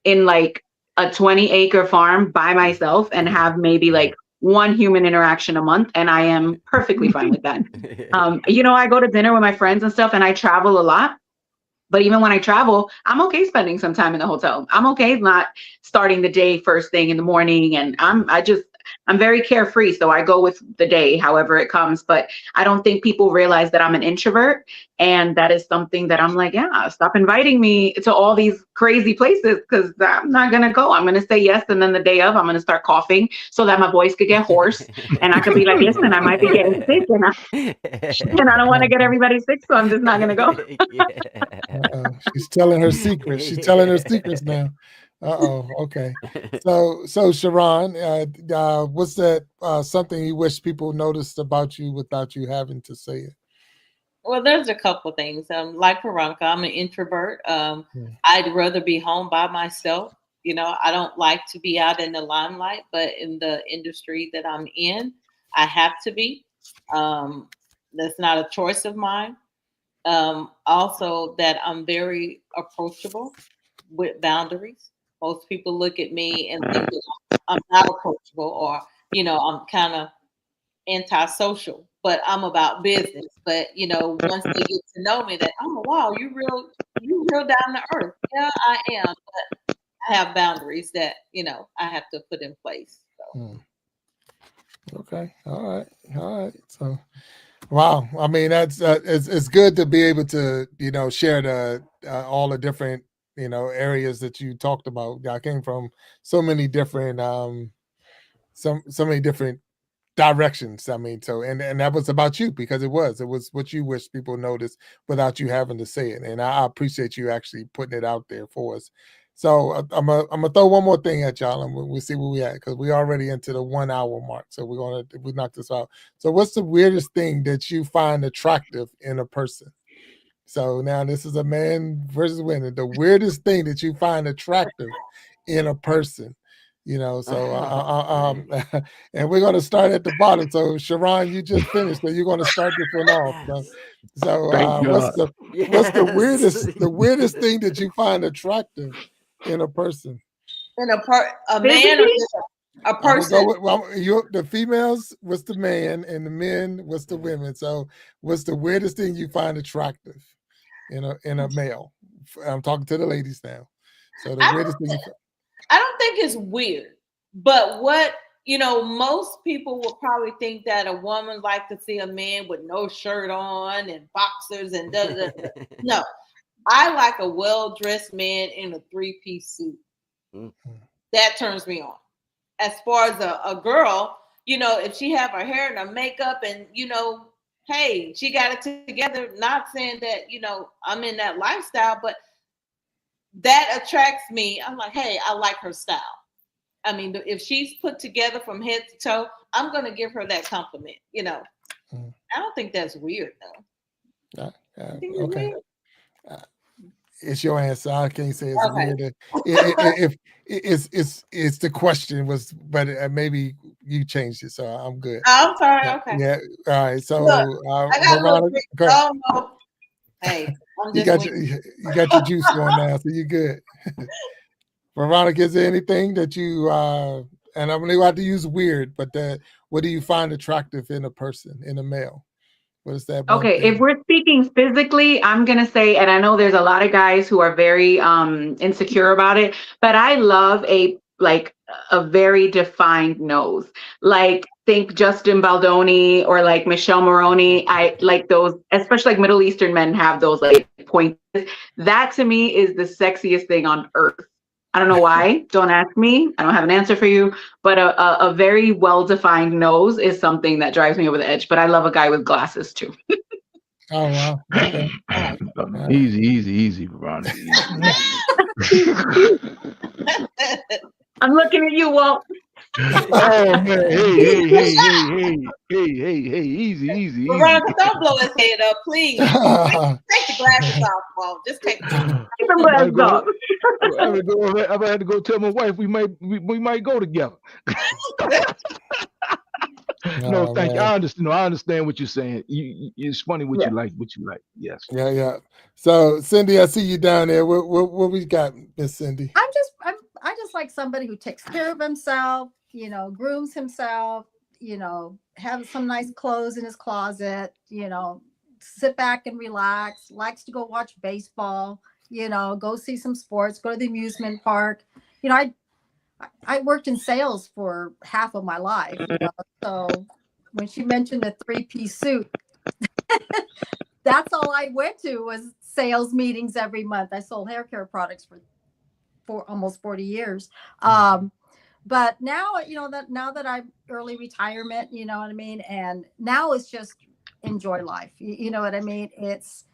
in like a 20-acre farm by myself and have maybe like one human interaction a month, and I am perfectly fine with that. You know, I go to dinner with my friends and stuff, and I travel a lot. But even when I travel, I'm okay spending some time in the hotel. I'm okay not starting the day first thing in the morning. And I'm very carefree. So I go with the day, however it comes. But I don't think people realize that I'm an introvert. And that is something that I'm like, yeah, stop inviting me to all these crazy places, because I'm not going to go. I'm going to say yes. And then the day of, I'm going to start coughing so that my voice could get hoarse. And I could be like, listen, I might be getting sick. And I don't want to get everybody sick. So I'm just not going to go. She's telling her secrets. She's telling her secrets now. Okay. So Sharon, what's that something you wish people noticed about you without you having to say it? Well, there's a couple of things. Like Veronica, I'm an introvert. I'd rather be home by myself. You know, I don't like to be out in the limelight, but in the industry that I'm in, I have to be. That's not a choice of mine. Also, that I'm very approachable with boundaries. Most people look at me and think that I'm not approachable, or, you know, I'm kind of antisocial, but I'm about business. But, you know, once they get to know me, that, oh, wow, you real down to earth. Yeah, I am. But I have boundaries that, you know, I have to put in place. So. Okay. All right. So, wow. I mean, that's it's good to be able to, you know, share the all the different, you know, areas that you talked about. I came from so many different so many different directions. I mean, so and that was about you, because it was what you wish people noticed without you having to say it. And I appreciate you actually putting it out there for us. So I'm gonna throw one more thing at y'all, and we'll see where we at, because we're already into the 1 hour mark. So we knock this out. So what's the weirdest thing that you find attractive in a person? So now this is a man versus women. The weirdest thing that you find attractive in a person, you know. So and we're going to start at the bottom. So Sharon, you just finished, so you're going to start this one off. So what's the weirdest thing that you find attractive in a person? In a man or just a person? The females, what's the man, and the men, what's the women? So what's the weirdest thing you find attractive in a male? I'm talking to the ladies now. So the weirdest thing. I don't think it's weird, but what, you know, most people will probably think that a woman like to see a man with no shirt on and boxers and No, I like a well-dressed man in a 3-piece suit. Mm-hmm. That turns me on. As far as a girl, you know, if she have her hair and her makeup and, you know, hey, she got it together, not saying that, you know, I'm in that lifestyle, but that attracts me. I'm like, hey, I like her style. I mean, if she's put together from head to toe, I'm going to give her that compliment, you know. I don't think that's weird, though. Okay. It's your answer. I can't say it's weird. If it's the question was, but maybe you changed it, so I'm good. Oh, I'm sorry. Okay. Yeah. All right. So look, I got Veronica, hey, I'm You just got waiting. you got your juice going now, so you're good. Veronica, is there anything that you and I'm going to have to use weird, but what do you find attractive in a person, in a male? What is that one Okay, if thing? we're speaking physically, I'm gonna say, and I know there's a lot of guys who are very insecure about it, but I love a very defined nose. Like think Justin Baldoni or like Michelle Maroney. I like those, especially like Middle Eastern men have those like points. That to me is the sexiest thing on earth. I don't know why. Don't ask me. I don't have an answer for you. But a very well-defined nose is something that drives me over the edge. But I love a guy with glasses too. Oh, wow. Okay. Easy, Veronica. Easy. I'm looking at you, Walt. Oh man, hey, easy. Veronica, don't blow his head up, please. Take the glasses off, Walt. Just take them. Keep them glasses off. I'm gonna have to go tell my wife we might go together. No, thank you. Man. I understand what you're saying. It's funny what you like. Yes. Yeah. So, Cindy, I see you down there. What we got, Miss Cindy? I just like somebody who takes care of himself, grooms himself, have some nice clothes in his closet, sit back and relax, likes to go watch baseball, go see some sports, go to the amusement park. I worked in sales for half of my life, so when she mentioned the 3-piece suit, that's all I went to was sales meetings every month. I sold hair care products for almost 40 years. But now, now that I'm early retirement, you know what I mean? And now it's just enjoy life. You know what I mean? It's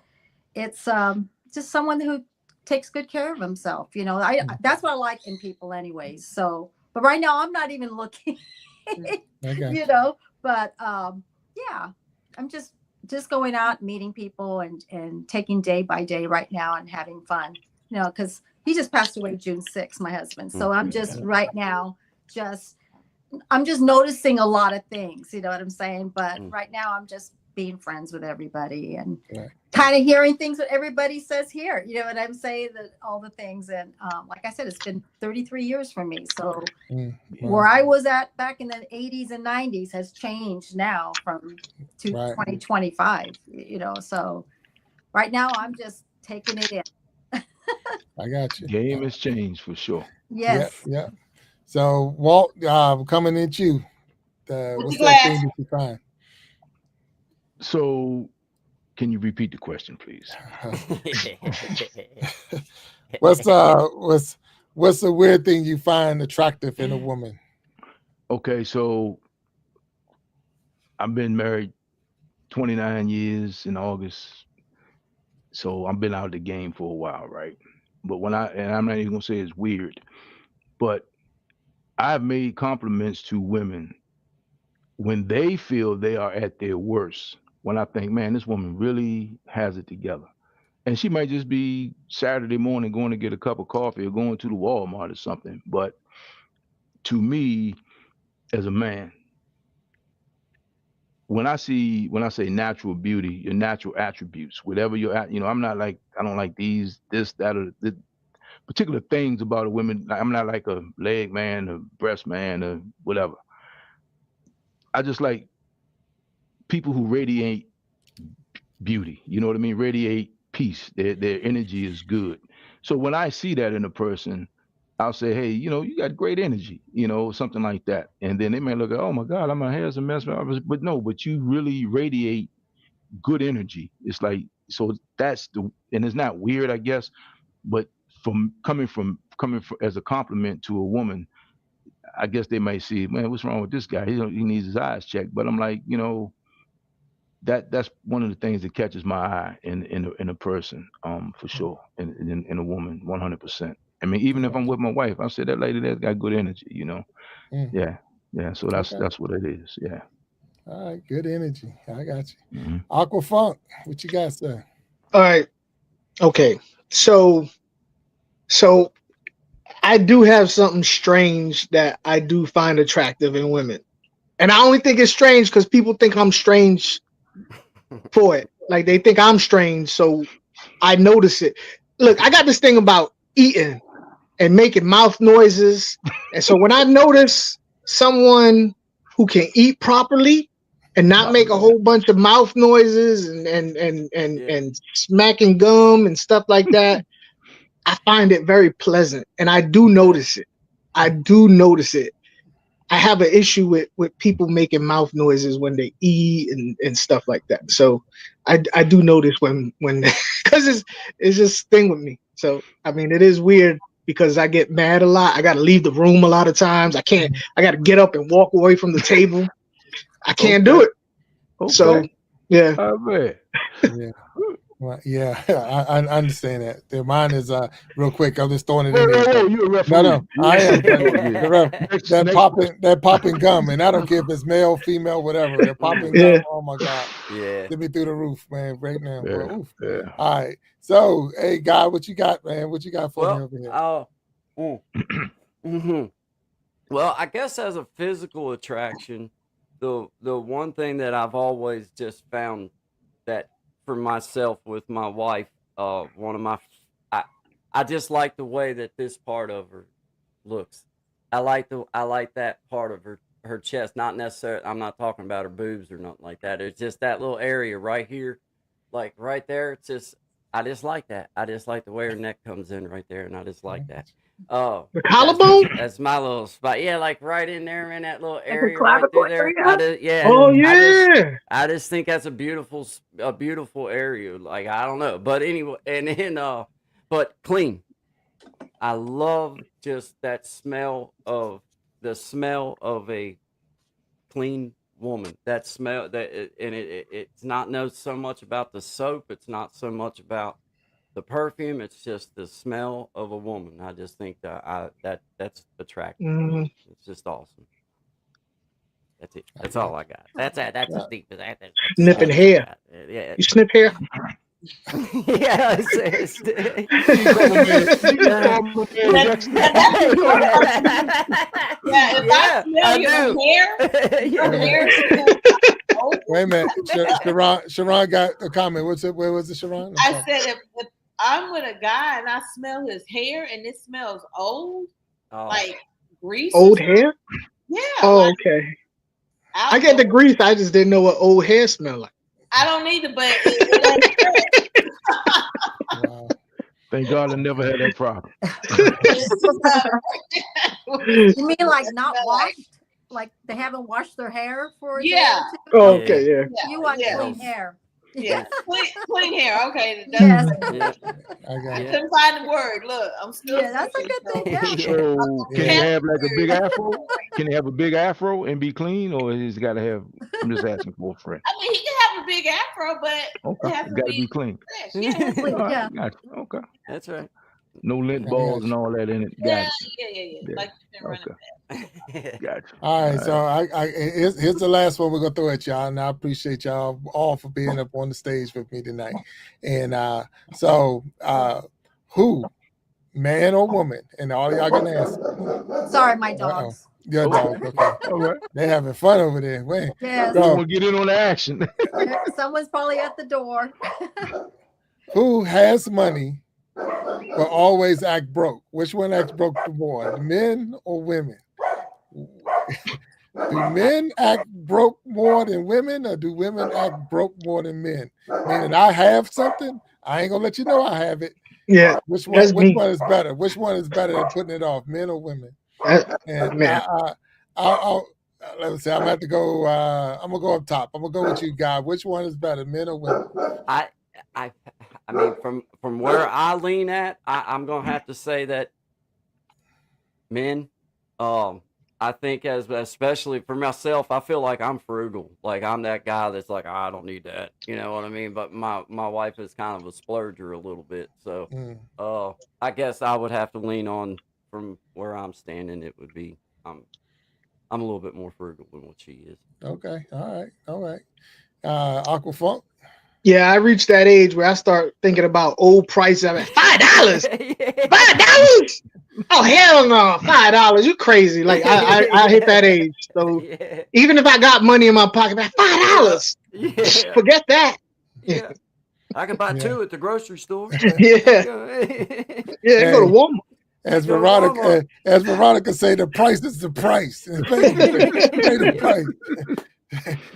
just someone who takes good care of himself. That's what I like in people anyways. So, but right now I'm not even looking, Okay. but yeah, I'm just going out, meeting people and taking day by day right now and having fun, because he just passed away June 6th, my husband. So I'm just right now, I'm just noticing a lot of things, you know what I'm saying? But right now I'm just being friends with everybody and kind of hearing things that everybody says here, you know what I'm saying? That all the things. And like I said, it's been 33 years for me. So where I was at back in the 80s and 90s has changed now from 2025, so right now I'm just taking it in. I got you. Game has changed for sure. Yes. Yeah. So, Walt, coming at you. What's that thing that you find? So, can you repeat the question, please? What's the weird thing you find attractive in a woman? Okay, so I've been married 29 years in August. So I've been out of the game for a while, right? But I'm not even gonna say it's weird, but I've made compliments to women when they feel they are at their worst. When I think, man, this woman really has it together. And she might just be Saturday morning going to get a cup of coffee or going to the Walmart or something. But to me, as a man, when I say natural beauty, your natural attributes, whatever you're at, I'm not like, I don't like this, that, or the particular things about a woman. I'm not like a leg man, a breast man, or whatever. I just like people who radiate beauty. You know what I mean? Radiate peace. Their energy is good. So when I see that in a person, I'll say, hey, you got great energy, something like that. And then they may look at, oh my God, my hair's a mess. But no, but you really radiate good energy. It's like, so and it's not weird, I guess, but coming from as a compliment to a woman, I guess they might see, man, what's wrong with this guy? He needs his eyes checked. But I'm like, that's one of the things that catches my eye in a person, for sure, in a woman, 100%. I mean, even if I'm with my wife, I say that lady there's got good energy, Yeah. So that's what it is. Yeah. All right, good energy. I got you. Aqua Funk, what you got, sir? All right. Okay. So I do have something strange that I do find attractive in women. And I only think it's strange because people think I'm strange for it. Like they think I'm strange. So I notice it. Look, I got this thing about eating and making mouth noises. And so when I notice someone who can eat properly and not make a whole bunch of mouth noises and smacking gum and stuff like that, I find it very pleasant. And I do notice it. I have an issue with people making mouth noises when they eat and stuff like that. So I do notice when because it's just a thing with me. So I mean, it is weird because I get mad a lot. I got to leave the room a lot of times. I got to get up and walk away from the table. I can't do it. Okay. So yeah. All right. Yeah. Well, yeah, I understand that. Mine is real quick. I'm just throwing it in there. Whoa, you a referee. No, I am. Next- That popping gum, and I don't care if it's male, female, whatever. They're popping gum. Oh my God. Yeah. Get me through the roof, man, right now. Yeah, Bro. Oof. yeah. All right. So, hey, Guy, what you got, man? What you got for me Well, over here? Well, I guess as a physical attraction, the one thing that I've always just found that for myself with my wife, one of my, I just like the way that this part of her looks. I like that part of her chest. Not necessarily, I'm not talking about her boobs or nothing like that. It's just that little area right here, like right there. It's just, I just like that. I just like the way her neck comes in right there, and I just like that. Oh, The collarbone? That's my little spot. Yeah, like right in there in that little Like the area right clavicle there. area? Oh yeah. I just think that's a beautiful area. Like, I don't know, but anyway, and then but clean. I love just that smell of a clean woman. That smell it's not so much about the soap. It's not so much about the perfume. It's just the smell of a woman. I just think that's attractive. Mhm. It's just awesome. That's it. That's all I got. That's as deep as that. Sniffing hair. Yeah. You sniff hair? Yeah. Yeah, if I smell your hair, Wait a minute. Sharon got a comment. Where was it, Sharon? I said if I'm with a guy and I smell his hair and it smells old, like grease. Old hair? Yeah. Oh, like, okay. I get the grease. I just didn't know what old hair smelled like. I don't need it, but it Wow. Thank God I never had that problem. You mean like not washed? Like they haven't washed their hair for a day or Yeah. two? Oh, okay, yeah. You want yeah. clean hair. Yeah, clean hair. Okay, Yes. Yeah. I got I it. couldn't find the word. Look, I'm still. Yeah, that's a good thing. Yeah. So can Yeah. you have like a big afro? Can you have a big afro and be clean, or he's got to have? I'm just asking for a friend. I mean, he can have a big afro, but Okay, it has it's to got to be be clean. fresh. Yeah, Clean, All right, yeah. gotcha. Okay, That's right. no lint balls and all that in it. yeah, Gotcha. yeah. Yeah. Like you've been running. Okay, gotcha. All right, so here's the last one we're gonna throw at y'all, and I appreciate y'all all for being up on the stage with me tonight. And who, man or woman, and all y'all gonna answer. Sorry, my dogs. Your dog, okay. All right. They having fun over there. Wait, Yes. You So- want to get in on the action? Someone's probably at the door. who has money but always act broke? Which one acts broke the more, men or women? Do men act broke more than women, or do women act broke more than men? Meaning, I have something, I ain't gonna let you know I have it. Yeah. Which That's one me. is better? Which one is better than putting it off, men or women? And Man. I'll let me see. I'm gonna have to go. I'm gonna go up top. I'm gonna go with you, Guy. Which one is better, men or women? I mean, from where I lean at, I'm gonna have to say that men. I think especially for myself, I feel like I'm frugal. Like I'm that guy that's like, I don't need that. You know what I mean? But my wife is kind of a splurger a little bit. So I guess I would have to lean on from where I'm standing. It would be I'm a little bit more frugal than what she is. Okay. All right. Aquafunk. Yeah, I reached that age where I start thinking about old prices. I mean, $5. Yeah. $5? Oh hell no, $5. You crazy? Like I hit that age. So Yeah. even if I got money in my pocket, like $5, Yeah. forget that. Yeah. I can buy 2 at the grocery store. Yeah, yeah, go to Walmart. As Go to Veronica, as Veronica say, the price is the price. Pay the price.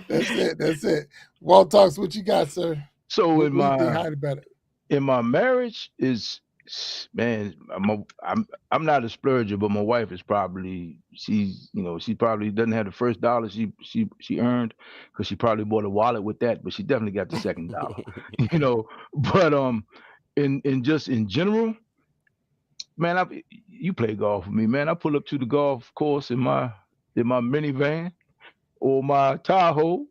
That's it. That's it. Walt Talks, what you got, sir? So What in do you think my Heidi better? in my marriage is, man, I'm not a splurger, but my wife is probably, she's, you know, she probably doesn't have the first dollar she earned, because she probably bought a wallet with that, but she definitely got the second dollar, you know. But in just in general, man, you play golf with me, man. I pull up to the golf course in my minivan or my Tahoe.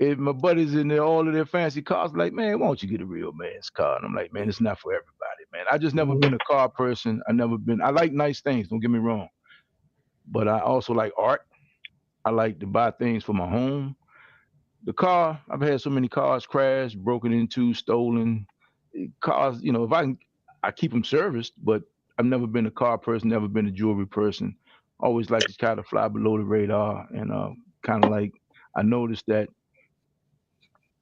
And my buddies in there, all of their fancy cars, like, man, why don't you get a real man's car? And I'm like, man, it's not for everybody, man. I just never been a car person. I like nice things, don't get me wrong. But I also like art. I like to buy things for my home. The car, I've had so many cars crash, broken into, stolen. Cars, you know, I keep them serviced, but I've never been a car person, never been a jewelry person. Always like to kind of fly below the radar. And kind of like, I noticed that,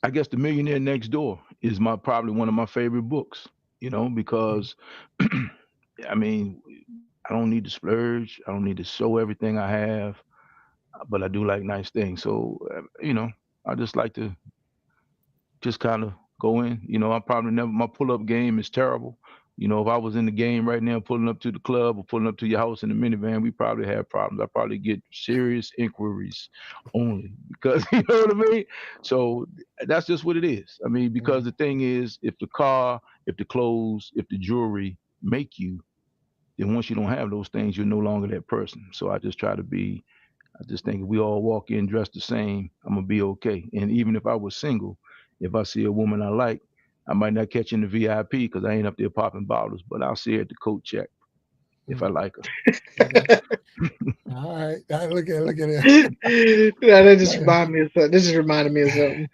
I guess The Millionaire Next Door is probably one of my favorite books, you know, because I mean, I don't need to splurge. I don't need to show everything I have, but I do like nice things. So, you know, I just like to just kind of go in. You know, my pull-up game is terrible. You know, if I was in the game right now, pulling up to the club or pulling up to your house in the minivan, we probably have problems. I probably get serious inquiries only because, you know what I mean? So that's just what it is. I mean, because the thing is, if the car, if the clothes, if the jewelry make you, then once you don't have those things, you're no longer that person. So I just think if we all walk in dressed the same, I'm going to be okay. And even if I was single, if I see a woman I like, I might not catch in the VIP because I ain't up there popping bottles, but I'll see her at the coat check if I like her. All right. Look at it. Yeah, that just reminded me of something. This just reminded me of something.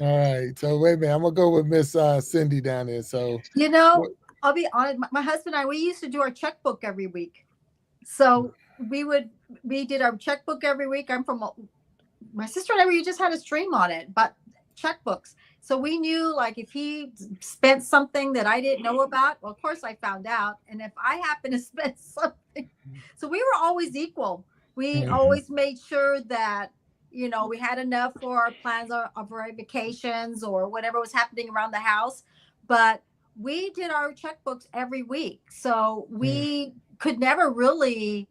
All right. So wait a minute. I'm gonna go with Miss Cindy down there. So You know, I'll be honest. My husband and I, we used to do our checkbook every week. So we did our checkbook every week. My sister and I, we just had a stream on it, but checkbooks. So we knew, like, if he spent something that I didn't know about, well, of course I found out. And if I happened to spend something, so we were always equal. We always made sure that, you know, we had enough for our plans of our vacations or whatever was happening around the house. But we did our checkbooks every week. So we could never really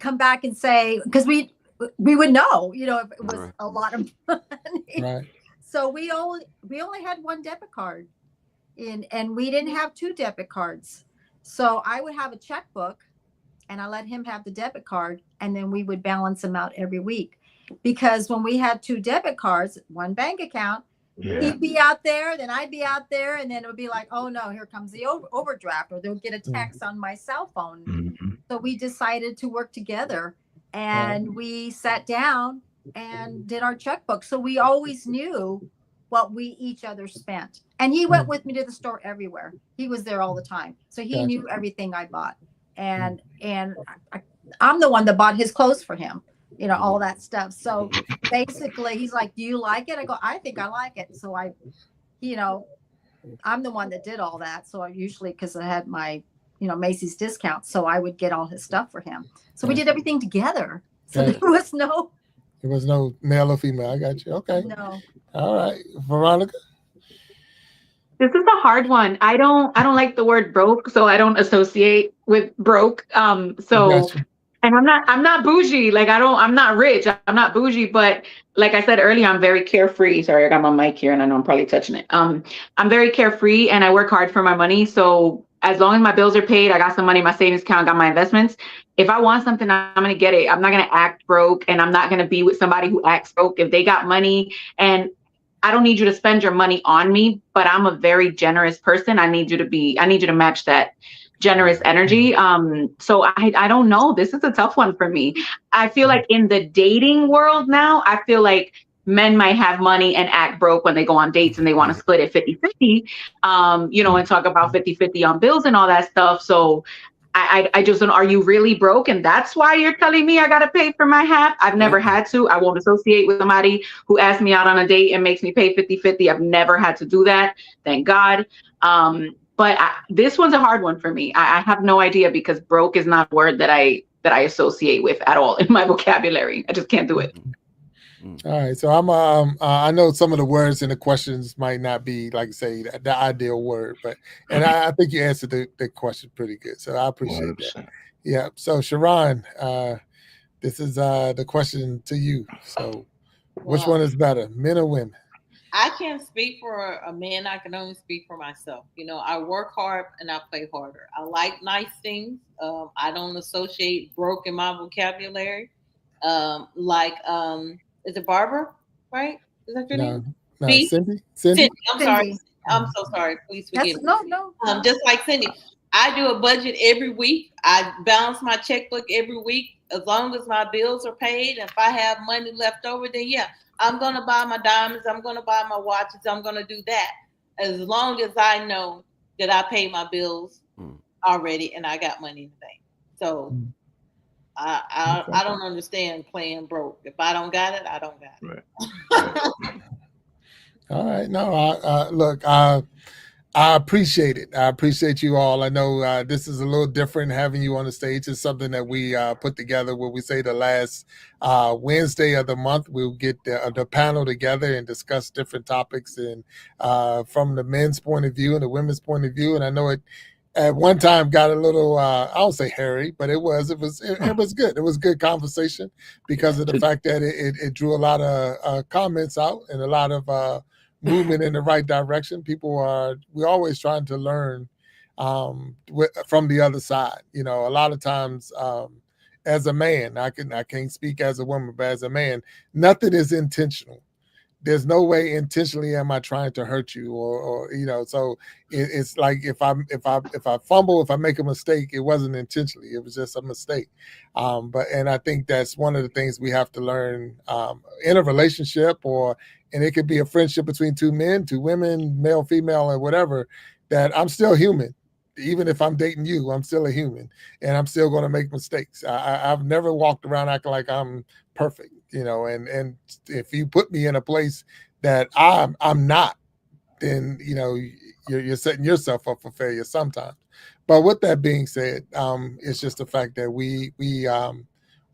come back and say, because we would know, you know, if it was a lot of money. Right. So we only had one debit card, and we didn't have 2 debit cards. So I would have a checkbook, and I let him have the debit card, and then we would balance them out every week. Because when we had 2 debit cards, one bank account, he'd be out there, then I'd be out there, and then it would be like, oh no, here comes the overdraft, or they'll get a text on my cell phone. So we decided to work together, and we sat down and did our checkbook. So we always knew what we each other spent. And he went with me to the store everywhere. He was there all the time. So he knew everything I bought. And I'm the one that bought his clothes for him, you know, all that stuff. So basically he's like, do you like it? I go, I think I like it. So I'm the one that did all that. So I usually, because I had my, you know, Macy's discount, so I would get all his stuff for him. So we did everything together. So there was no male or female. I got you. Okay. No. All right. Veronica? This is a hard one. I don't like the word broke, so I don't associate with broke. And I'm not bougie. Like I'm not rich. I'm not bougie, but like I said earlier, I'm very carefree. Sorry, I got my mic here and I know I'm probably touching it. I'm very carefree and I work hard for my money. So as long as my bills are paid, I got some money in my savings account, got my investments. If I want something, I'm going to get it. I'm not going to act broke, and I'm not going to be with somebody who acts broke. If they got money, and I don't need you to spend your money on me, but I'm a very generous person. I need you to match that generous energy. So I don't know. This is a tough one for me. I feel like in the dating world now, I feel like men might have money and act broke when they go on dates and they want to split it 50-50, and talk about 50-50 on bills and all that stuff. So I just don't, are you really broke? And that's why you're telling me I got to pay for my half? I've never had to. I won't associate with somebody who asks me out on a date and makes me pay 50-50. I've never had to do that. Thank God. But this one's a hard one for me. I have no idea, because broke is not a word that I associate with at all in my vocabulary. I just can't do it. All right, so I know some of the words in the questions might not be, like say, the ideal word, but I think you answered the question pretty good, so I appreciate 100%. that. Yeah. So Sharon, this is the question to you. So, which one is better, men or women? I can't speak for a man. I can only speak for myself. I work hard and I play harder. I like nice things. I don't associate broke in my vocabulary. Is it Barbara? Right? Is that your name? No, B? Cindy. I'm sorry. I'm so sorry. Please forgive me. No. Just like Cindy, I do a budget every week. I balance my checkbook every week. As long as my bills are paid, if I have money left over, then yeah, I'm gonna buy my diamonds. I'm gonna buy my watches. I'm gonna do that. As long as I know that I paid my bills already and I got money in the bank. So I don't understand playing broke. If I don't got it, I don't got it. Right. All right. No, look, I appreciate it. I appreciate you all. I know this is a little different having you on the stage. It's something that we put together where we say the last Wednesday of the month, we'll get the panel together and discuss different topics, and from the men's point of view and the women's point of view. And I know it at one time got a little, I don't say hairy, but it was good. It was good conversation because of the fact that it drew a lot of comments out and a lot of movement in the right direction. We're always trying to learn from the other side. A lot of times as a man, I can't speak as a woman, but as a man, nothing is intentional. There's no way intentionally am I trying to hurt you or so it's like if I fumble, if I make a mistake, it wasn't intentionally, it was just a mistake. And I think that's one of the things we have to learn in a relationship, and it could be a friendship between two men, two women, male, female, or whatever, that I'm still human. Even if I'm dating you, I'm still a human and I'm still going to make mistakes. I've never walked around acting like I'm perfect, and if you put me in a place that I'm not, then, you're setting yourself up for failure sometimes. But with that being said, it's just the fact that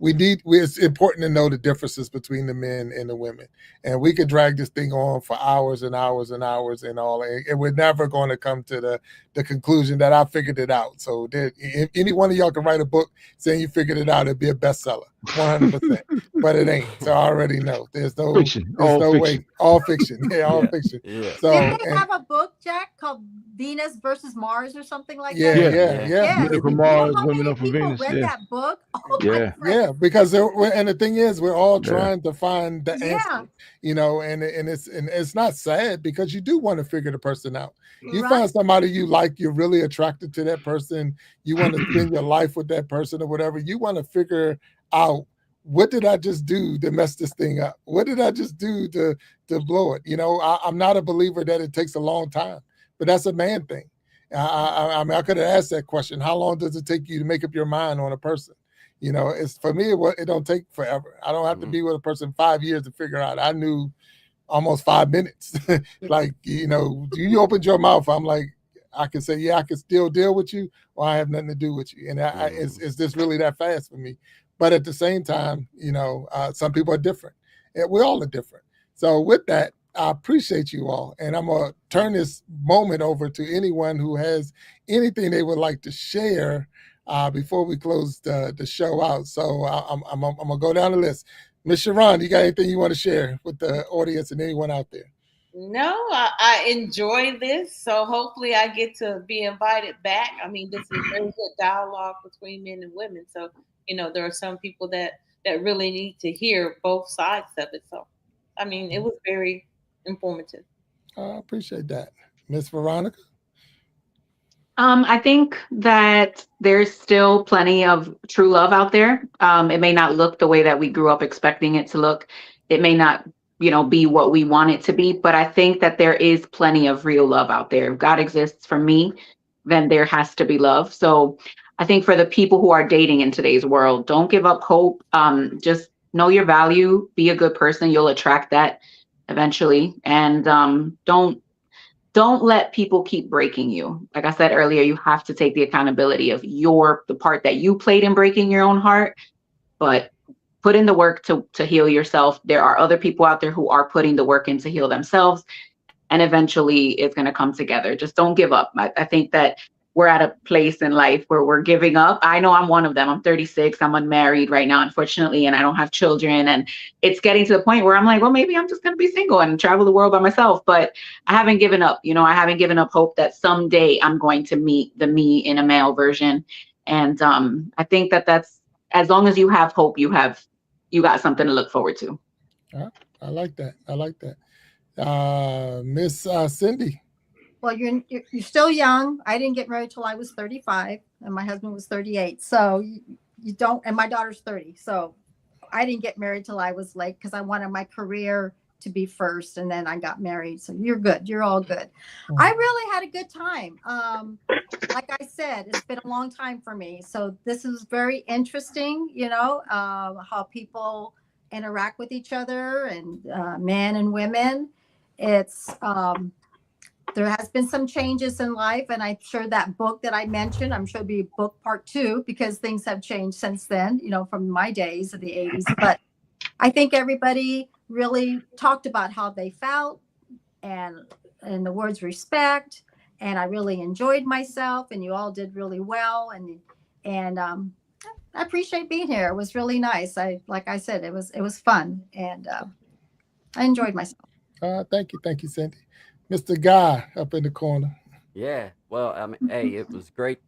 it's important to know the differences between the men and the women. And we could drag this thing on for hours and hours and hours and all, and we're never going to come to the conclusion that I figured it out. So if any one of y'all can write a book saying you figured it out, it'd be a bestseller, 100%. But it ain't. So I already know. There's no Fiction. There's All no fiction. way. All fiction. Yeah, all fiction. Yeah. So Did they have a book, Jack, called Venus versus Mars or something like yeah, that? yeah. Men are from You Mars, know how women many are from people Venus. read Yeah. that book? Oh, my Yeah. friend. Yeah, because and the thing is, we're all Yeah. trying to find the answer, and it's not sad, because you do want to figure the person out. You Right. find somebody you like, you're really attracted to that person, you want to spend your life with that person or whatever. You want to figure out, what did I just do to mess this thing up? What did I just do to blow it? I'm not a believer that it takes a long time, but that's a man thing. I mean, I could have asked that question. How long does it take you to make up your mind on a person? It's for me, it don't take forever. I don't have to be with a person 5 years to figure out. I knew almost 5 minutes. Like, you opened your mouth, I'm like, I can say, yeah, I can still deal with you, or I have nothing to do with you. And it's just really that fast for me. But at the same time, some people are different. And we all are different. So with that, I appreciate you all. And I'm going to turn this moment over to anyone who has anything they would like to share before we close the show out. So I'm going to go down the list. Ms. Sharon, you got anything you want to share with the audience and anyone out there? No, I enjoy this. So hopefully I get to be invited back. I mean, this is very good dialogue between men and women. So, there are some people that really need to hear both sides of it. So, I mean, it was very informative. I appreciate that. Miss Veronica? I think that there's still plenty of true love out there. It may not look the way that we grew up expecting it to look. It may not, be what we want it to be, but I think that there is plenty of real love out there. If God exists for me, then there has to be love. So I think for the people who are dating in today's world, don't give up hope. Just know your value, be a good person. You'll attract that eventually. And don't let people keep breaking you. Like I said earlier, you have to take the accountability of the part that you played in breaking your own heart, but put in the work to heal yourself. There are other people out there who are putting the work in to heal themselves, and eventually it's going to come together. Just don't give up. I think that we're at a place in life where we're giving up. I know I'm one of them. I'm 36. I'm unmarried right now, unfortunately, and I don't have children. And it's getting to the point where I'm like, well, maybe I'm just going to be single and travel the world by myself. But I haven't given up. You know, I haven't given up hope that someday I'm going to meet the me in a male version. And I think that that's, as long as you have hope, you got something to look forward to. I like that. I like that. Miss Cindy. Well, you're still young. I didn't get married till I was 35, and my husband was 38. So you don't, and my daughter's 30. So I didn't get married till I was late because I wanted my career to be first, and then I got married. So you're good. You're all good. I really had a good time. Like I said, it's been a long time for me. So this is very interesting, you know, how people interact with each other, and men and women. It's there has been some changes in life, and I'm sure that book that I mentioned, I'm sure it'll be book part 2 because things have changed since then, you know, from my days of the 80s. But I think everybody really talked about how they felt, and the words respect, and I really enjoyed myself, and you all did really well, and I appreciate being here. It was really nice. Like I said, it was fun, and I enjoyed myself. Thank you, Cindy. Mr. Guy up in the corner. Yeah. Well, I mean, hey, it was great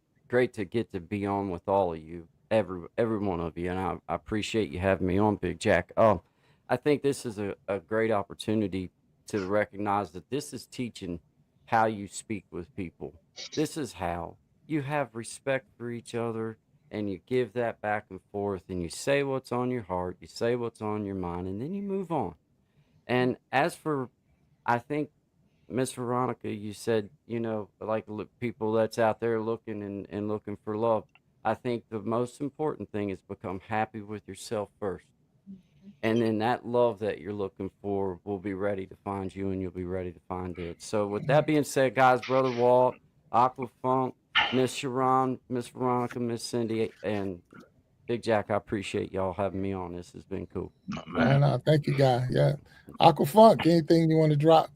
to get to be on with all of you, every one of you, and I appreciate you having me on, Big Jack. I think this is a great opportunity to recognize that this is teaching how you speak with people. This is how you have respect for each other, and you give that back and forth, and you say what's on your heart, you say what's on your mind, and then you move on. And as for, I think, Miss Veronica, you said, you know, like people that's out there looking and looking for love. I think the most important thing is become happy with yourself first. And then that love that you're looking for will be ready to find you, and you'll be ready to find it. So with that being said, guys, Brother Walt, Aqua Funk, Miss Sharon, Miss Veronica, Miss Cindy, and Big Jack, I appreciate y'all having me on. This has been cool. Man, thank you, Guy. Yeah. Aqua Funk, anything you want to drop?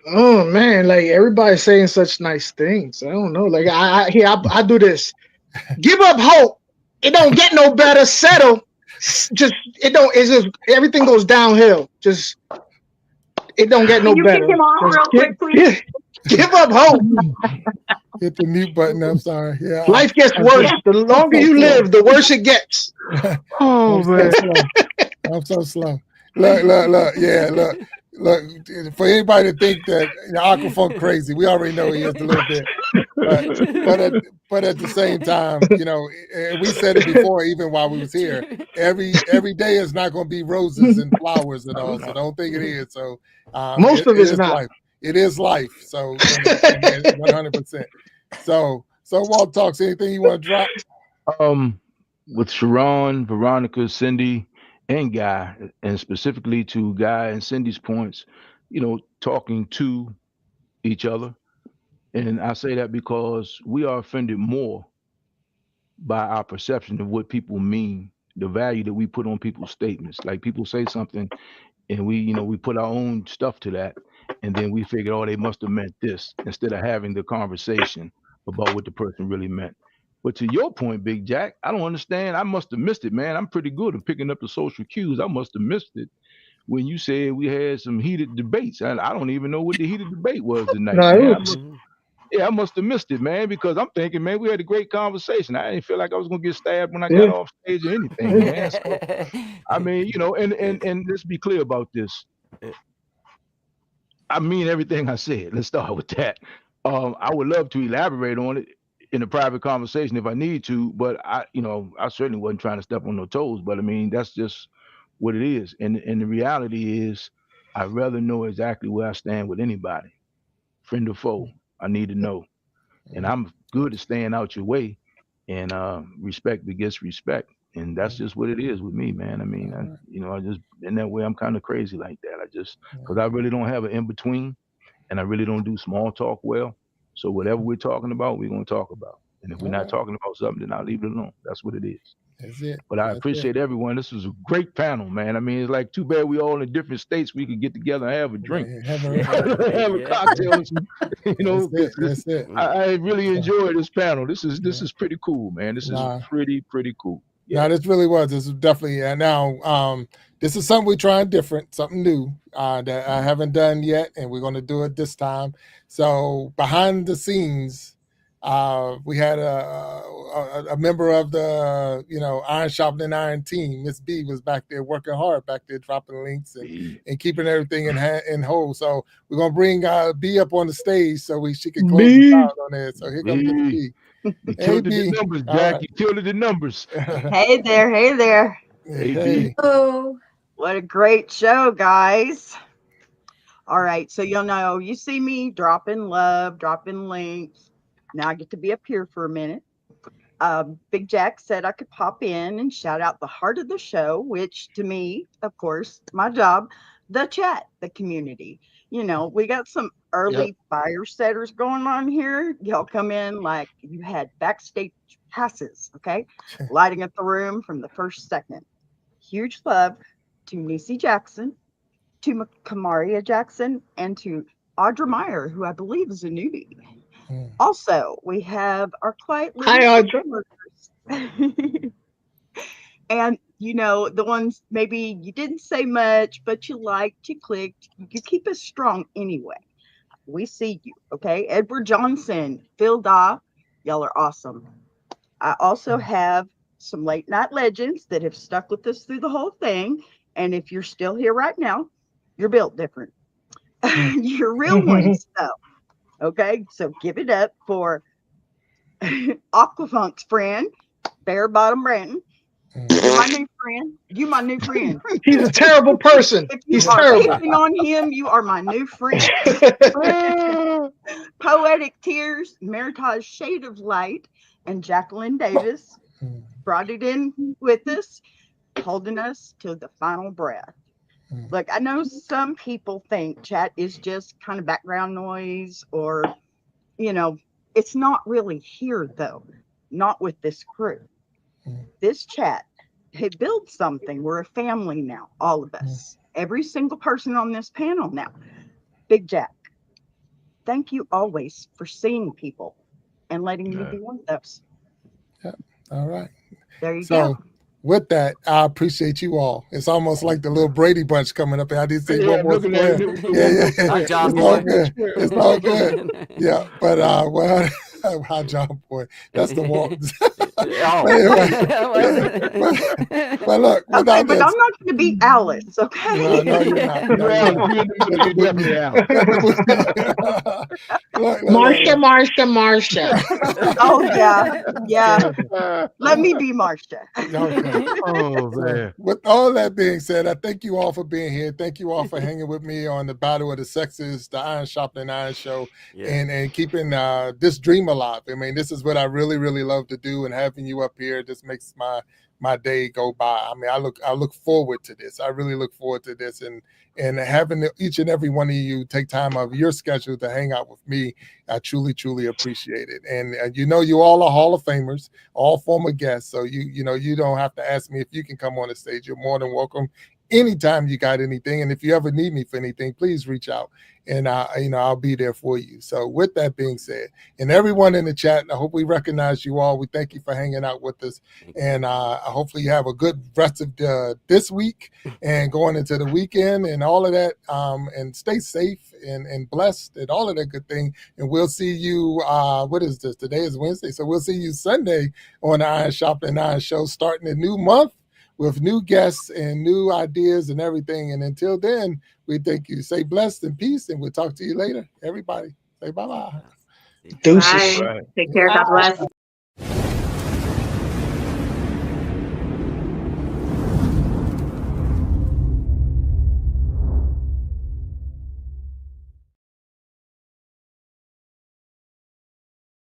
Oh man, like everybody's saying such nice things. I don't know. Like I do this. Give up hope. It don't get no better. Settle. Just it's just everything goes downhill. Just it don't get no better. Can you kick him off real quick, please? Give up hope. Hit the mute button. I'm sorry. Yeah. Life gets worse. The longer you live, the worse it gets. Oh man, I'm so slow. Look. Yeah, look. For anybody to think that Aqua Funk crazy, we already know he is a little bit. But at the same time, you know, we said it before, even while we was here. Every day is not going to be roses and flowers and all. So don't think it is. So most of it's not. Life. It is life. So 100%. So Walt Talks. Anything you want to drop? With Sharon, Veronica, Cindy, and Guy, and specifically to Guy and Cindy's points, you know, talking to each other. And I say that because we are offended more by our perception of what people mean, the value that we put on people's statements. Like people say something and we put our own stuff to that, and then we figure, oh, they must have meant this, instead of having the conversation about what the person really meant. But to your point, Big Jack, I don't understand. I must have missed it, man. I'm pretty good at picking up the social cues. I must have missed it when you said we had some heated debates. And I don't even know what the heated debate was tonight. I must have missed it, man, because I'm thinking, man, we had a great conversation. I didn't feel like I was going to get stabbed when I got off stage or anything, man. So, I mean, you know, and let's be clear about this. I mean everything I said. Let's start with that. I would love to elaborate on it in a private conversation if I need to, but I certainly wasn't trying to step on no toes, but I mean, that's just what it is. And the reality is I'd rather know exactly where I stand with anybody, friend or foe. I need to know. And I'm good at staying out your way, and respect begets respect. And that's just what it is with me, man. I mean, I just in that way, I'm kind of crazy like that. Because I really don't have an in between, and I really don't do small talk well. So whatever we're talking about, we're gonna talk about. And if we're not talking about something, then I'll leave it alone. That's what it is. That's it. But I appreciate everyone. This was a great panel, man. I mean, it's like too bad we all in different states. We could get together and have a drink, have a cocktail, That's it. I really enjoyed this panel. This is pretty cool, man. This is pretty cool. Yeah, no, this really was. This is definitely. And now, this is something we're trying different, something new that I haven't done yet, and we're going to do it this time. So behind the scenes, we had a member of the Iron Sharpening Iron team. Miss B was back there working hard, back there dropping links and keeping everything in hold. So we're gonna bring B up on the stage so she can close us out on there. So here comes Miss B. You killed the numbers, Jack. You killed the numbers. Hey there, hey there. Hey. Oh, What a great show, guys. All right, so you see me dropping love, dropping links. Now I get to be up here for a minute. Big Jack said I could pop in and shout out the heart of the show, which to me, of course, my job, the chat, the community. We got some early fire setters going on here. Y'all come in like you had backstage passes, okay? Lighting up the room from the first second. Huge love to Niecy Jackson, to Kamaria Jackson, and to Audra Meyer, who I believe is a newbie. Also, we have our quiet Hi, Audra. And the ones maybe you didn't say much, but you liked, you clicked, you keep us strong anyway. We see you, okay? Edward Johnson, Phil Da, y'all are awesome. I also have some late night legends that have stuck with us through the whole thing. And if you're still here right now, you're built different. You're real ones, though. Okay, so give it up for Aquafunk's friend, Bare Bottom Brandon. You're my new friend. You my new friend. He's a terrible person. He's terrible. Picking on him, you are my new friend. Poetic Tears, Meritage Shade of Light, and Jacqueline Davis brought it in with us, holding us to the final breath. Look, I know some people think chat is just kind of background noise or, it's not really here, though. Not with this crew. This chat, it builds something. We're a family now, all of us. Every single person on this panel now. Big Jack, thank you always for seeing people and letting me be one of those. Yep. All right. There you go. With that, I appreciate you all. It's almost like the little Brady Bunch coming up. I did say one more square. It's all good. It's all good. Yeah, but how John Boy? That's the Waltons. But look, okay, but I'm not going to beat Alice. Okay. No, you're not. Marsha. Oh yeah. Let me be Marsha. Oh man. With all that being said, I thank you all for being here. Thank you all for hanging with me on the Battle of the Sexes, the Iron Sharpening Iron show, and keeping this dream alive. I mean, this is what I really, really love to do, and having you up here just makes my day go by. I mean, I look forward to this. I really look forward to this, and having each and every one of you take time out of your schedule to hang out with me. I truly, truly appreciate it. And you all are Hall of Famers, all former guests. So you don't have to ask me if you can come on the stage. You're more than welcome anytime you got anything. And if you ever need me for anything, please reach out, and I'll be there for you. So with that being said, and everyone in the chat, I hope we recognize you all. We thank you for hanging out with us, and hopefully you have a good rest of this week and going into the weekend and all of that. And stay safe and blessed and all of that good thing. And we'll see you. What is this? Today is Wednesday, so we'll see you Sunday on the Iron Sharpening Iron show, starting a new month with new guests and new ideas and everything. And until then, we thank you. Stay blessed and peace, and we'll talk to you later. Everybody, say bye-bye. Deuces. Bye. Take care. God bless.